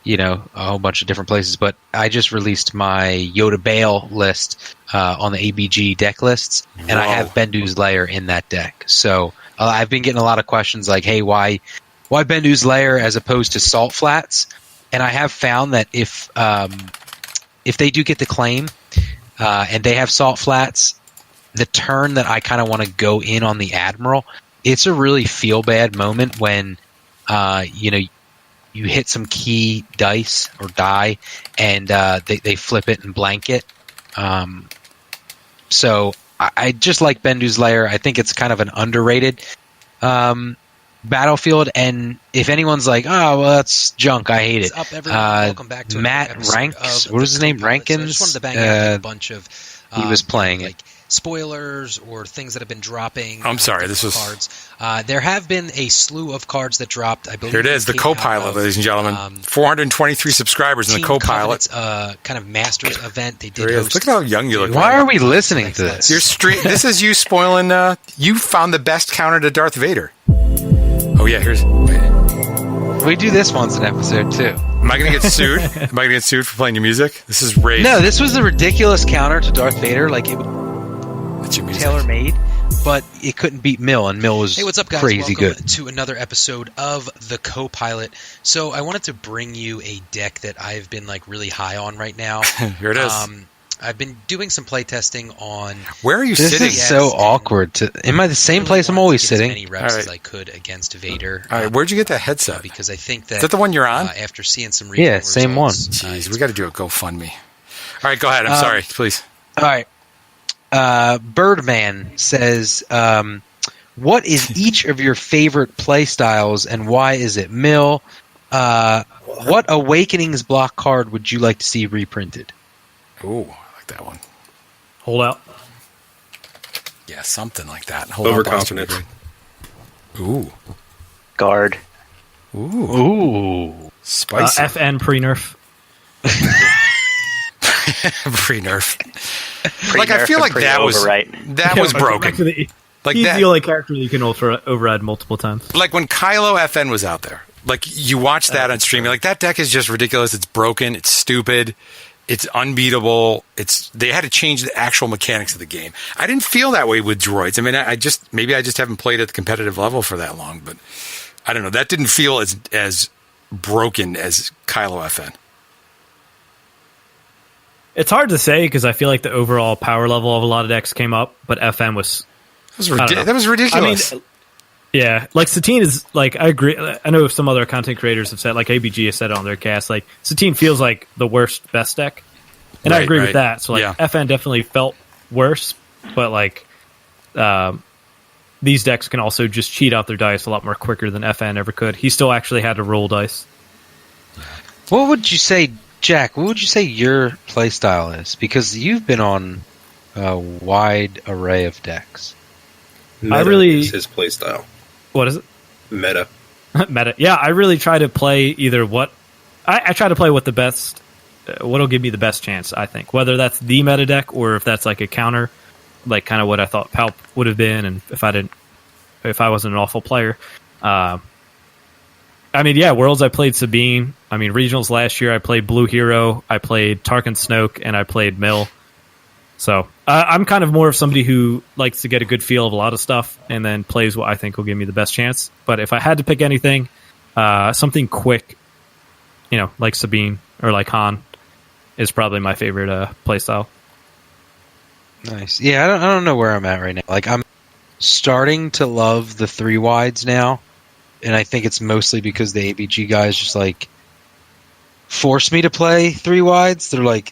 a whole bunch of different places, but I just released my Yoda Bale list on the ABG deck lists, and I have Bendu's lair in that deck. So I've been getting a lot of questions like, hey, why Bendu's lair as opposed to Salt Flats? And I have found that if they do get the claim and they have Salt Flats, the turn that I kind of want to go in on the Admiral, it's a really feel bad moment when you hit some key dice or die and they flip it and blank it. So I just like Bendu's lair. I think it's kind of an underrated battlefield, and if anyone's like, oh well, that's junk, I hate it. Up, everyone. Welcome back to Matt Ranks. What was his name? Rankins. So I just wanted to bang out a bunch of he was playing like spoilers or things that have been dropping. I'm sorry, this was cards. There have been a slew of cards that dropped. I believe here it is, the co-pilot, ladies and gentlemen. 423 subscribers in the co-pilot. Kind of Masters event. They did. Look at how young you look. Why are we listening to this? You're straight. This is you spoiling. You found the best counter to Darth Vader. Oh yeah, here's. We do this once an episode too. Am I going to get sued? Am I going to get sued for playing your music? This is Ray. No, this was a ridiculous counter to Darth Vader. Like it was tailor made. but it couldn't beat Mill, and Mill was Hey, what's up, guys? crazy Welcome good. to another episode of The Co-Pilot. So I wanted to bring you a deck that I've been like really high on right now. Here it is. I've been doing some playtesting on... Where are you This sitting? is so awkward. Am I the same place I'm always to get sitting? as many reps All right. as I could against Vader. All right, where'd you get that headset? Because I think that... Is that the one you're on? After seeing some Yeah, regional same results, one. Jeez, we got to do a GoFundMe. All right, go ahead. I'm sorry, please. All right. Birdman says, what is each of your favorite play styles, and why is it Mill? What Awakenings block card would you like to see reprinted? Ooh, I like that one. Hold out. Yeah, something like that. Hold Overconfident. on, Ooh. Guard. Ooh. Spicy. FN pre-nerf. Pre-nerf. Like, I feel like that was broken. Like he's that. the only character that you can override multiple times. Like when Kylo FN was out there. Like, you watch that on stream, you're like, that deck is just ridiculous. It's broken. It's stupid. It's unbeatable. They had to change the actual mechanics of the game. I didn't feel that way with droids. I mean, maybe I just haven't played at the competitive level for that long, but I don't know. That didn't feel as broken as Kylo FN. It's hard to say because I feel like the overall power level of a lot of decks came up, but FN was... That was ridiculous. I mean, yeah, like Satine is like, I agree. I know some other content creators have said, like ABG has said it on their cast, like Satine feels like the worst best deck, and I agree with that. So like FN definitely felt worse, but like these decks can also just cheat out their dice a lot more quicker than FN ever could. He still actually had to roll dice. What would you say, Jack? What would you say your play style is? Because you've been on a wide array of decks. Meta is his play style. What is it? Meta. Meta. Yeah, I really try to play either what... I try to play what the best... what'll give me the best chance, I think. Whether that's the meta deck or if that's like a counter, like kind of what I thought Palp would have been, and if I wasn't an awful player. I mean, yeah, Worlds I played Sabine. I mean, Regionals last year I played Blue Hero, I played Tarkin Snoke, and I played Mill. So I'm kind of more of somebody who likes to get a good feel of a lot of stuff and then plays what I think will give me the best chance. But if I had to pick anything, something quick, like Sabine or like Han is probably my favorite playstyle. Nice. Yeah, I don't know where I'm at right now. Like, I'm starting to love the 3 wides now, and I think it's mostly because the ABG guys just like force me to play 3 wides. They're like,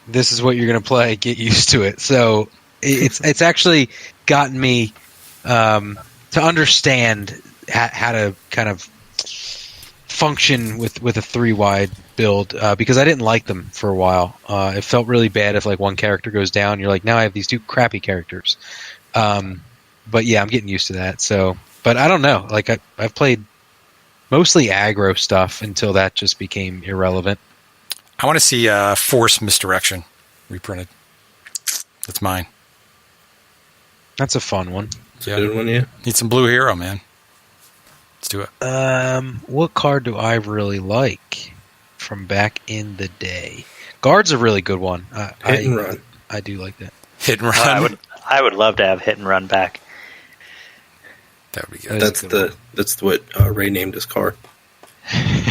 this is what you're going to play. Get used to it. So it's actually gotten me to understand how to kind of function with a 3 wide build because I didn't like them for a while. It felt really bad if like one character goes down. You're like, now I have these 2 crappy characters. But yeah, I'm getting used to that. So, but I don't know. Like I've played mostly aggro stuff until that just became irrelevant. I want to see Force Misdirection reprinted. That's mine. That's a fun one. Yeah. Good one, yeah. Need some Blue Hero, man. Let's do it. What card do I really like from back in the day? Guard's a really good one. Hit and Run. I do like that. Hit and Run. I would love to have Hit and Run back. That would be good. That's what Ray named his card.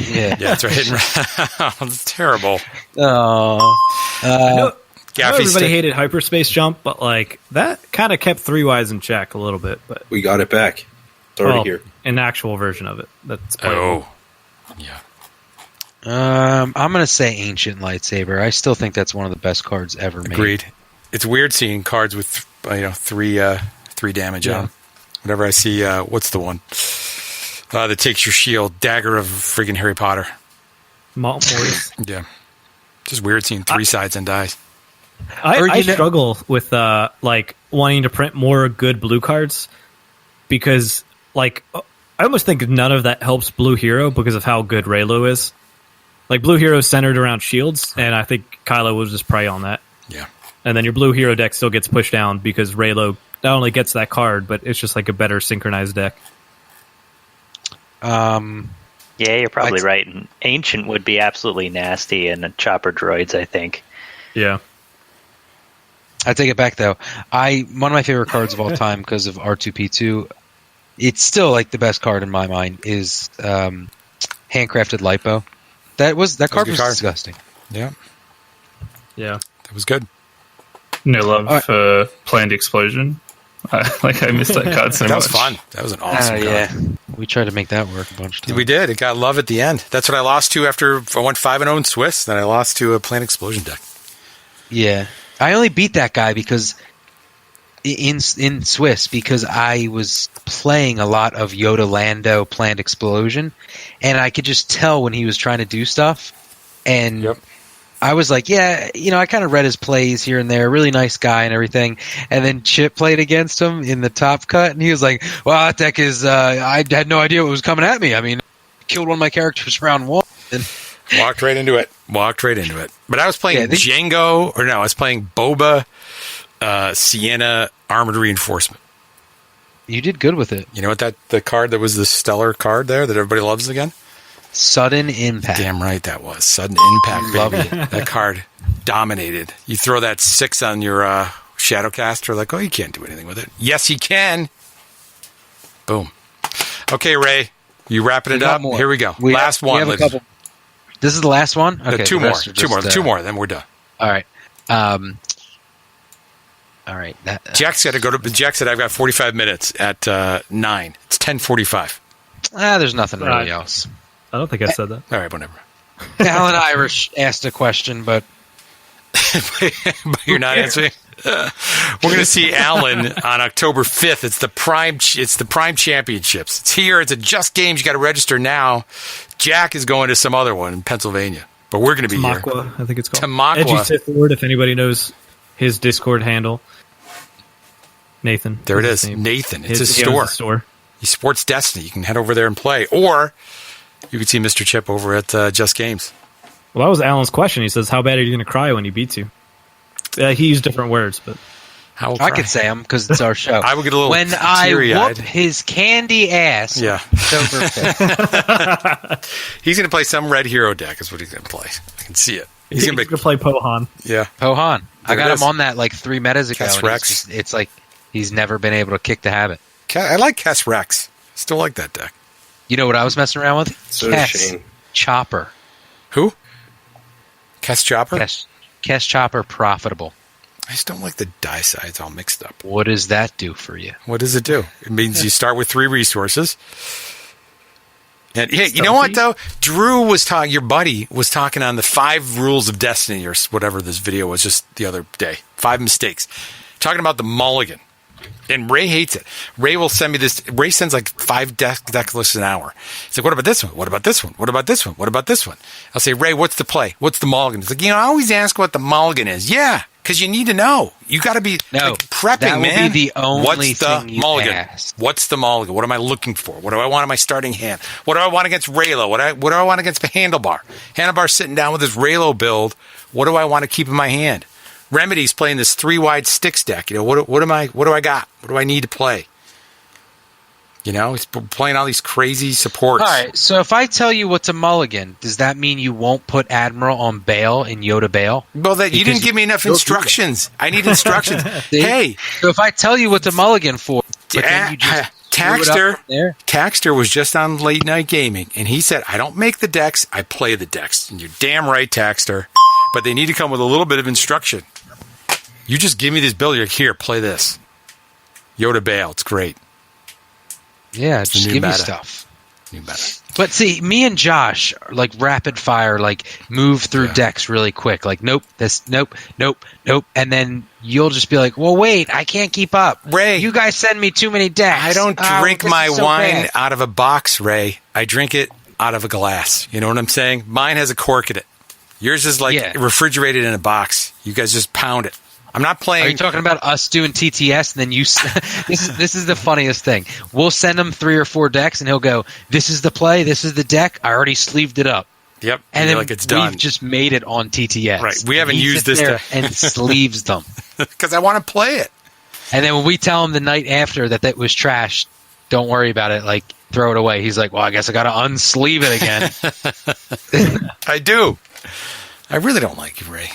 Yeah, that's right. Hit and Run. That's terrible. Oh, I know everybody stick. hated Hyperspace Jump, but like that kind of kept 3 wides in check a little bit. But we got it back. It's already here. An actual version of it. That's yeah. I'm gonna say Ancient Lightsaber. I still think that's one of the best cards ever made. Agreed. It's weird seeing cards with 3 damage on. Whenever I see what's the one that takes your shield, Dagger of friggin' Harry Potter. Morris. Yeah, just weird seeing 3 sides and dies. I struggle with like wanting to print more good blue cards because like I almost think none of that helps Blue Hero because of how good Reylo is. Like Blue Hero is centered around shields, and I think Kylo will just prey on that. Yeah, and then your Blue Hero deck still gets pushed down because Reylo not only gets that card, but it's just like a better synchronized deck. Yeah, you're probably right. And Ancient would be absolutely nasty in Chopper Droids, I think. Yeah. I take it back though. One of my favorite cards of all time because of R2P2. It's still like the best card in my mind is Handcrafted Lipo. That card was disgusting. Yeah. Yeah. That was good. No love for Planned Explosion. I missed that card so much. That was fun. That was an awesome card. Yeah. We tried to make that work a bunch of times. We did. It got love at the end. That's what I lost to after I went 5-0 in Swiss. Then I lost to a Planned Explosion deck. Yeah. I only beat that guy because in Swiss because I was playing a lot of Yoda Lando Planned Explosion, and I could just tell when he was trying to do stuff. And I was like, yeah, I kind of read his plays here and there. Really nice guy and everything. And then Chip played against him in the top cut, and he was like, well, that deck is I had no idea what was coming at me. I mean, killed one of my characters round one. And Walked right into it. But I was playing Django, I was playing Boba, Sienna, Armored Reinforcement. You did good with it. You know what the card that was the stellar card there that everybody loves again? Sudden Impact. Damn right that was. Sudden Impact, Love baby. That card dominated. You throw that 6 on your Shadowcaster, like, oh, you can't do anything with it. Yes, he can. Boom. Okay, Ray, you wrapping it up? More. Here we go. Last one. We have a couple. This is the last one? Okay. Two more, then we're done. All right. All right. Jack's got to go to. Jack said I've got 45 minutes at 9. It's 10:45. There's nothing really else. I don't think I said that. All right, whatever. Alan Irish asked a question, but you're not answering. We're going to see Alan on October 5th. It's the Prime Championships. It's here. It's at Just Games. You got to register now. Jack is going to some other one in Pennsylvania, but we're going to be Tamaqua, here. I think it's called. Tamaqua. Edgy Sith Lord, if anybody knows his Discord handle. Nathan. There it is. Nathan. It's his store. He sports Destiny. You can head over there and play. Or you can see Mr. Chip over at Just Games. Well, that was Alan's question. He says, how bad are you going to cry when he beats you? He used different words, but... I could say them because it's our show. I would get a little when teary-eyed. I whoop his candy ass. Yeah. October 5th. He's going to play some Red Hero deck is what he's going to play. I can see it. He's going to play Pohan. Yeah. Pohan. I got him on that like 3 metas ago. Kess Rex. It's like he's never been able to kick the habit. I like Kess Rex. Still like that deck. You know what I was messing around with? So Kess Chopper. Who? Kess Chopper? Kess Chopper Profitable. I just don't like the die size all mixed up. What does that do for you? What does it do? It means you start with 3 resources. And hey, you know what though? Drew was talking. Your buddy was talking on the 5 rules of Destiny or whatever this video was just the other day. 5 mistakes. Talking about the mulligan. And Ray hates it. Ray will send me this. Ray sends like 5 deck lists an hour. He's like, what about this one? What about this one? What about this one? What about this one? I'll say, Ray, what's the play? What's the mulligan? He's like, I always ask what the mulligan is. Yeah, because you need to know. You got to be prepping, that will man. Be the only what's the thing you mulligan? ask. What's the mulligan? What am I looking for? What do I want in my starting hand? What do I want against Raylo? What do I want against the Handlebar? Handlebar's sitting down with his Raylo build. What do I want to keep in my hand? Remedy's playing this 3-wide sticks deck. What do I got? What do I need to play? He's playing all these crazy supports. All right, so if I tell you what's a mulligan, does that mean you won't put Admiral on Bail in Yoda Bail? Well, you didn't give me enough instructions. I need instructions. Hey. So if I tell you what's a mulligan for, but then you just Taxter was just on Late Night Gaming, and he said, I don't make the decks, I play the decks. And you're damn right, Taxter. But they need to come with a little bit of instruction. You just give me this build. You're like, here, play this. Yoda Bail. It's great. Yeah, just give me stuff. New meta. But see, me and Josh are like rapid fire, like move through decks really quick. Like, nope, nope. And then you'll just be like, well, wait, I can't keep up. Ray. You guys send me too many decks. I don't drink my wine out of a box, Ray. I drink it out of a glass. You know what I'm saying? Mine has a cork in it. Yours is like refrigerated in a box. You guys just pound it. I'm not playing. Are you talking about us doing TTS and then you? This is the funniest thing. We'll send him 3 or 4 decks and he'll go, "This is the play. This is the deck. I already sleeved it up." Yep. And then like it's done. We've just made it on TTS. Right. We haven't used this and sleeves them because I want to play it. And then when we tell him the night after that was trash, don't worry about it. Like throw it away. He's like, "Well, I guess I got to unsleeve it again." I do. I really don't like you, Ray.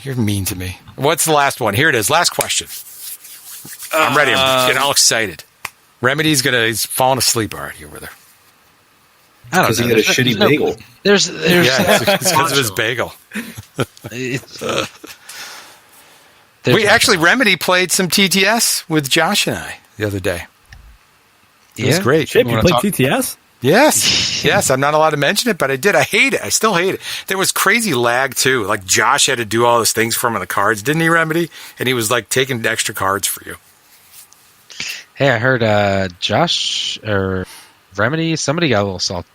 You're mean to me. What's the last one? Here it is. Last question. I'm ready. I'm getting all excited. Remedy's he's falling asleep already over there. I don't know. Because he got a shitty bagel. There's it's because of his bagel. Remedy played some TTS with Josh and I the other day. It was great. Chip, you played TTS? Yes. Yes, I'm not allowed to mention it, but I did. I hate it. I still hate it. There was crazy lag, too. Like, Josh had to do all those things for him on the cards, didn't he, Remedy? And he was, like, taking extra cards for you. Hey, I heard Josh or Remedy, somebody got a little salty.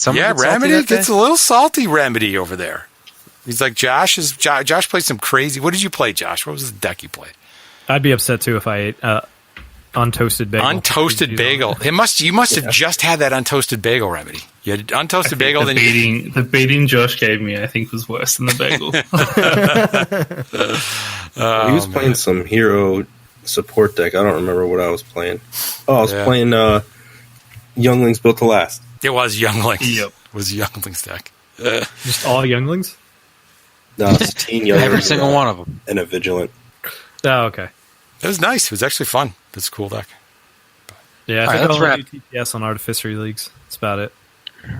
Remedy gets a little salty, Remedy, over there. He's like, Josh played some crazy... What did you play, Josh? What was the deck you played? I'd be upset, too, if I ate untoasted bagel. Untoasted bagel. You must have just had that untoasted bagel, Remedy. You had untoasted bagel. The baiting Josh gave me, I think, was worse than the bagel. He was playing some hero support deck. I don't remember what I was playing. I was playing Younglings Built to Last. It was Younglings. Yep. It was Younglings deck. Just all Younglings? No, it's Teen Younglings. Every single one of them. And a Vigilant. Oh, okay. It was nice. It was actually fun. It's a cool deck. Yeah, I think I'll do TTS on Artificery Leagues. That's about it.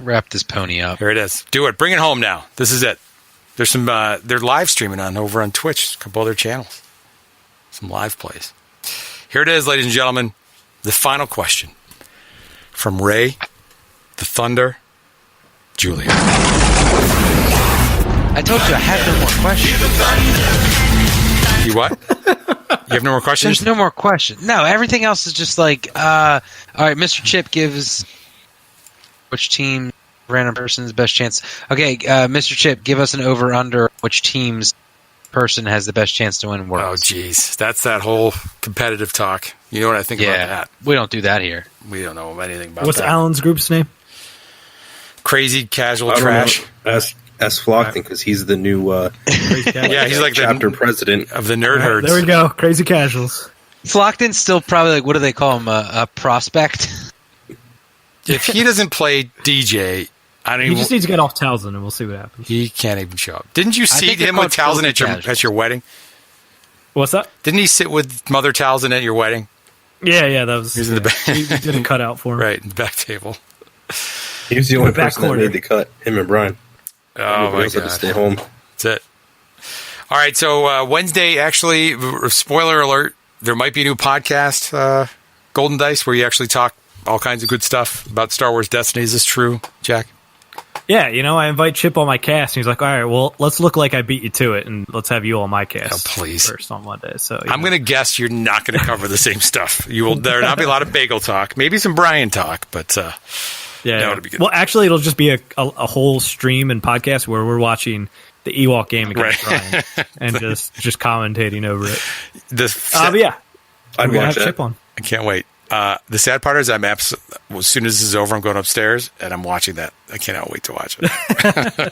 Wrap this pony up. Here it is. Do it. Bring it home now. This is it. There's some. They're live streaming over on Twitch. A couple other channels. Some live plays. Here it is, ladies and gentlemen. The final question from Ray, the Thunder, Julia. I told you I had no more questions. You what? You have no more questions? There's no more questions. No, everything else is just like, all right, Mr. Chip gives which team, random person's best chance. Okay, Mr. Chip, give us an over-under which team's person has the best chance to win Worlds. Oh, jeez. That's that whole competitive talk. You know what I think about that? We don't do that here. We don't know anything about What's that. Alan's group's name? Crazy Casual Trash. Ask Flockton, because he's the new he's like chapter president of the Nerd Herds. There we go. Crazy Casuals. Flockton's still probably like, what do they call him? A prospect? If he doesn't play DJ, I don't He even... just needs to get off Talzin, and we'll see what happens. He can't even show up. Didn't you see him with Talzin at your wedding? What's that? Didn't he sit with Mother Talzin at your wedding? Yeah, that was... He was in the back. He did a cutout for him. Right, in the back table. He was the only person that made the cut, him and Brian. Oh, my God. Had to stay home. That's it. All right, so Wednesday, actually, spoiler alert, there might be a new podcast, Golden Dice, where you actually talk all kinds of good stuff about Star Wars Destiny. Is this true, Jack? Yeah, I invite Chip on my cast, and he's like, all right, well, let's look like I beat you to it, and let's have you on my cast first on Monday. So I'm going to guess you're not going to cover the same stuff. There'll not be a lot of bagel talk, maybe some Brian talk, but... Yeah. It'll be good. Well, actually, it'll just be a whole stream and podcast where we're watching the Ewok game against Brian and just commentating over it. But yeah, I'd watch that. Chip on. I can't wait. The sad part is as soon as this is over, I'm going upstairs and I'm watching that. I cannot wait to watch it.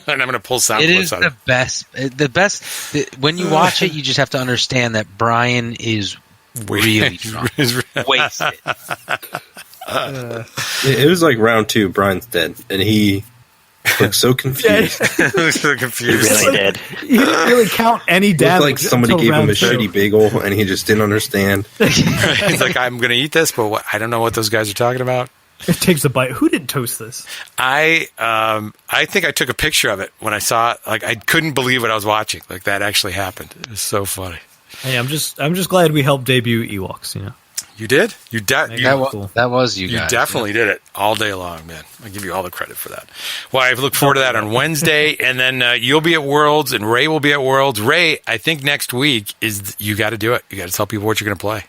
And I'm going to pull sound clips out of it. The best. When you watch it, you just have to understand that Brian is really drunk. Wasted. It was like round 2. Brian's dead, and he looked so confused. So confused. He really did. He didn't really count any damage. Like somebody gave him a shitty bagel, and he just didn't understand. He's like, I'm going to eat this, but I don't know what those guys are talking about. It takes a bite. Who didn't toast this? I think I took a picture of it when I saw it. Like, I couldn't believe what I was watching. Like, that actually happened. It was so funny. Hey, I'm just glad we helped debut Ewoks. You did? That was you guys. You definitely did it all day long, man. I give you all the credit for that. Well, I look forward to that on Wednesday, and then you'll be at Worlds, and Ray will be at Worlds. Ray, I think next week you got to do it. You got to tell people what you're going to play.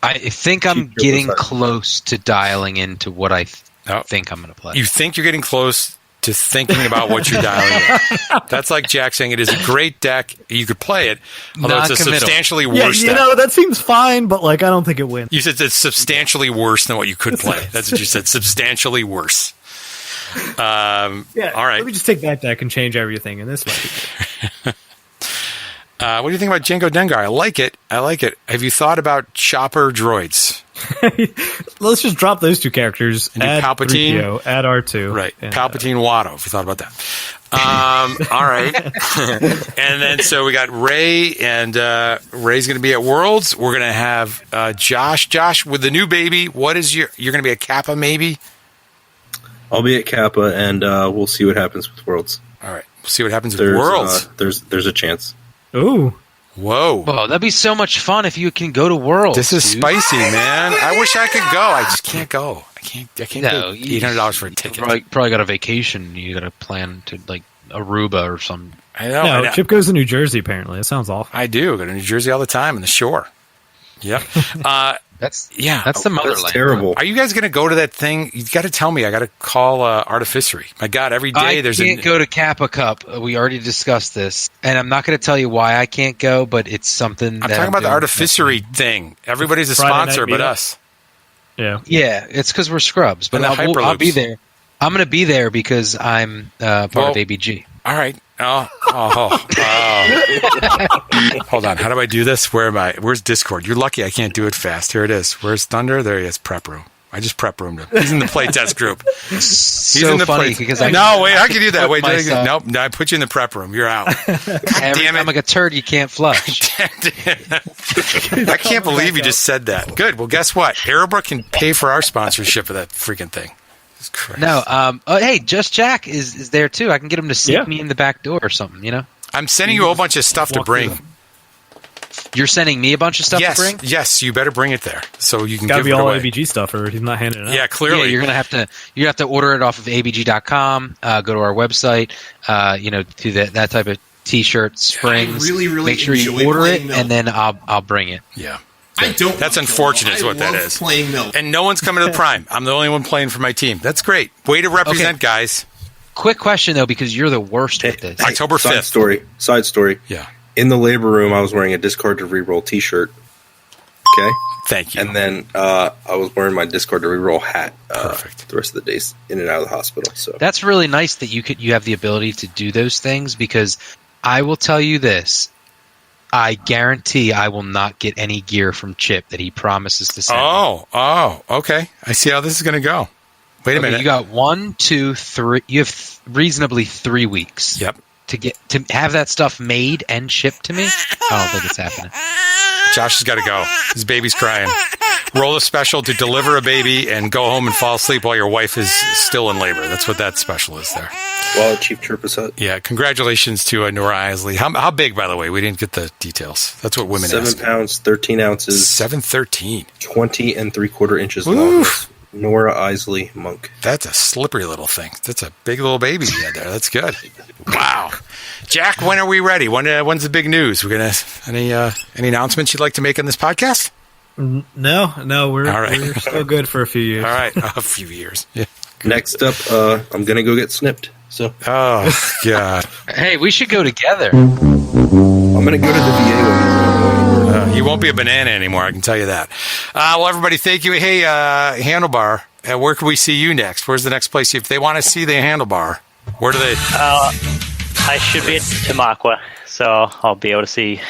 I think I'm getting close to dialing into what I think I'm going to play. You think you're getting close to thinking about what you're dialing in. That's like Jack saying it is a great deck. You could play it, although it's a substantially worse deck. That seems fine, but I don't think it wins. You said it's substantially worse than what you could play. That's what you said. Substantially worse. All right. Let me just take that deck and change everything, and this might be good. What do you think about Jango Dengar? I like it. Have you thought about chopper droids? Let's just drop those two characters. And do Add Palpatine. 3PO, add R2. Right. And, Palpatine Watto, if you thought about that. All right. And then so we got Ray, and Ray's going to be at Worlds. We're going to have Josh. Josh, with the new baby, what is you're going to be at CAPA maybe? I'll be at CAPA, and we'll see what happens with Worlds. All right. We'll see what happens with Worlds. There's a chance. Ooh. Whoa. Whoa, that'd be so much fun if you can go to Worlds. This is dude. spicy, man. I wish I could go. I just can't go. I can't No, pay $800 for a ticket. Probably got a vacation. You got to plan to like Aruba or some. I know. No, Chip goes to New Jersey, apparently. That sounds awful. I do. Go to New Jersey all the time on the shore. Yep. That's the motherland. That's terrible. Are you guys going to go to that thing? You got to tell me. I got to call Artificery. My God, every day there's I can't go to CAPA Cup. We already discussed this, and I'm not going to tell you why I can't go, but it's something. I'm talking about the Artificery thing. Everybody's a Friday sponsor, night but meetup. us. Yeah. It's because we're scrubs. But And the I'll be Hyperloops. there. I'm going to be there because I'm part of ABG. All right. Oh. Hold on. How do I do this? Where am I? Where's Discord? You're lucky I can't do it fast. Here it is. Where's Thunder? There he is. Prep room. I just prep roomed him. He's in the playtest group. He's So in the funny play- because No, wait. I can do that. Wait. myself- Nope. No, I put you in the prep room. You're out. Every time like a turd, you can't flush. I can't believe you just said that. Good. Well, guess what? Arrowbrook can pay for our sponsorship of that freaking thing. No. Hey, Just Jack is there too. I can get him to sneak me in the back door or something. You know. I'm sending you a whole bunch of stuff to bring. You're sending me a bunch of stuff Yes, to bring? yes, you better bring it there so you can Gotta give be it all away. ABG stuff, or he's not handing it out. Yeah, clearly. Yeah, you're gonna have to order it off of abg.com. Go to our website. Do that type of T-shirt, springs. really make sure you enjoy order it, playing Milk. and then I'll bring it. Yeah. I don't. That's unfortunate, is what that love is. Playing Milk. And no one's coming to the Prime. I'm the only one playing for my team. That's great. Way to represent, guys. Quick question though, because you're the worst with this. October 5th. Side story. Yeah. In the labor room, I was wearing a Discard to Reroll T-shirt. Okay. Thank you. And then I was wearing my Discard to Reroll hat. Perfect. The rest of the days in and out of the hospital. So That's really nice that you have the ability to do those things, because I will tell you this. I guarantee I will not get any gear from Chip that he promises to send. Oh, okay. I see how this is going to go. Wait a minute. You got 1, 2, 3. You have reasonably 3 weeks. Yep. To have that stuff made and shipped to me. I don't think it's happening. Josh has got to go. His baby's crying. Roll a special to deliver a baby and go home and fall asleep while your wife is still in labor. That's what that special is there. Well, Chief Chirpus Hut. Yeah, congratulations to Nora Isley. How big, by the way? We didn't get the details. That's what women 7 ask. pounds, 13 ounces. 7'13". 20 3/4 inches Oof. long. Nora Isley Monk. That's a slippery little thing. That's a big little baby you had there. That's good. Wow. Jack, when are we ready? When's the big news? We're gonna any announcements you'd like to make on this podcast? No, we're All right. we're still good for a few years. All right, a few years. Yeah. Next up, I'm going to go get snipped. So. Oh, God. Hey, we should go together. I'm going to go to the VA. You won't be a banana anymore, I can tell you that. Well, everybody, thank you. Hey, Handlebar, where can we see you next? Where's the next place? If they want to see the Handlebar, where do they... I should be at Tamaqua, so I'll be able to see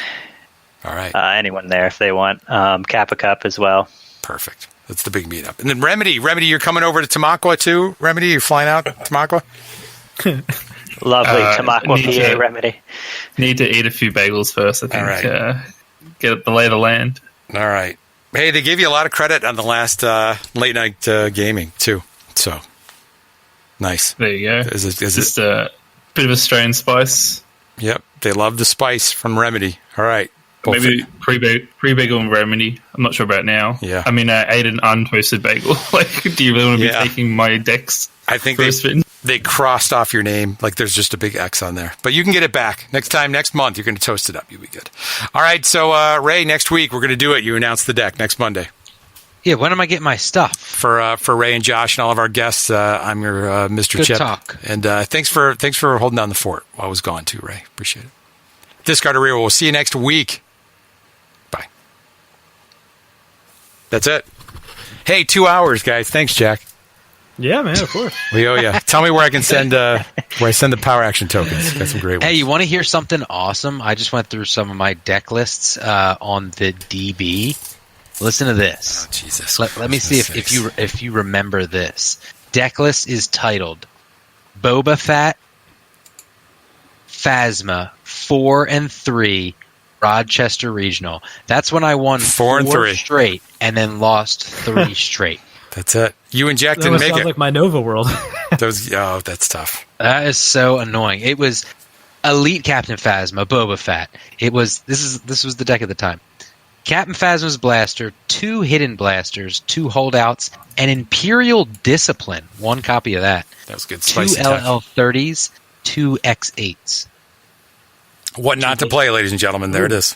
anyone there if they want. CAPA Cup as well. Perfect. That's the big meetup. And then Remedy, you're coming over to Tamaqua too? Remedy, you're flying out to Tamaqua? Lovely. Tamaqua, PA, Remedy. Need to eat a few bagels first, I think. All right. Get the lay of the land. All right. Hey, they gave you a lot of credit on the last late night gaming too. So nice. There you go. Just a bit of Australian spice. Yep. They love the spice from Remedy. All right. Maybe pre-bagel and Remedy. I'm not sure about now. Yeah. I mean, I ate an untoasted bagel. Like, do you really want to be taking my Dex? I think for a spin? they crossed off your name. Like, there's just a big X on there. But you can get it back. Next month, you're going to toast it up. You'll be good. All right. So, Ray, next week, we're going to do it. You announce the deck next Monday. Yeah, when am I getting my stuff? For Ray and Josh and all of our guests, I'm your Mr. Good Chip. talk. And thanks for holding down the fort while I was gone, too, Ray. Appreciate it. Discard Arena. We'll see you next week. Bye. That's it. Hey, 2 hours, guys. Thanks, Jack. Yeah, man, of course. We owe you. Tell me where I can send the power action tokens. Got some great ones. Hey, you want to hear something awesome? I just went through some of my deck lists on the DB, Listen to this. Oh, Jesus. Let me see if you remember this. Deck list is titled Boba Fett, Phasma, 4 and 3, Rochester Regional. That's when I won 4 and 3 straight, and then lost 3 straight. That's it. You and Jack That didn't make sounds it. like my Nova World. That's tough. That is so annoying. It was Elite Captain Phasma, Boba Fett. This was the deck at the time. Captain Phasma's Blaster, 2 Hidden Blasters, 2 Holdouts, and Imperial Discipline. 1 copy of that. That was good. 2 Spicy tech. LL30s, 2 X8s. What not to play, ladies and gentlemen. There it is.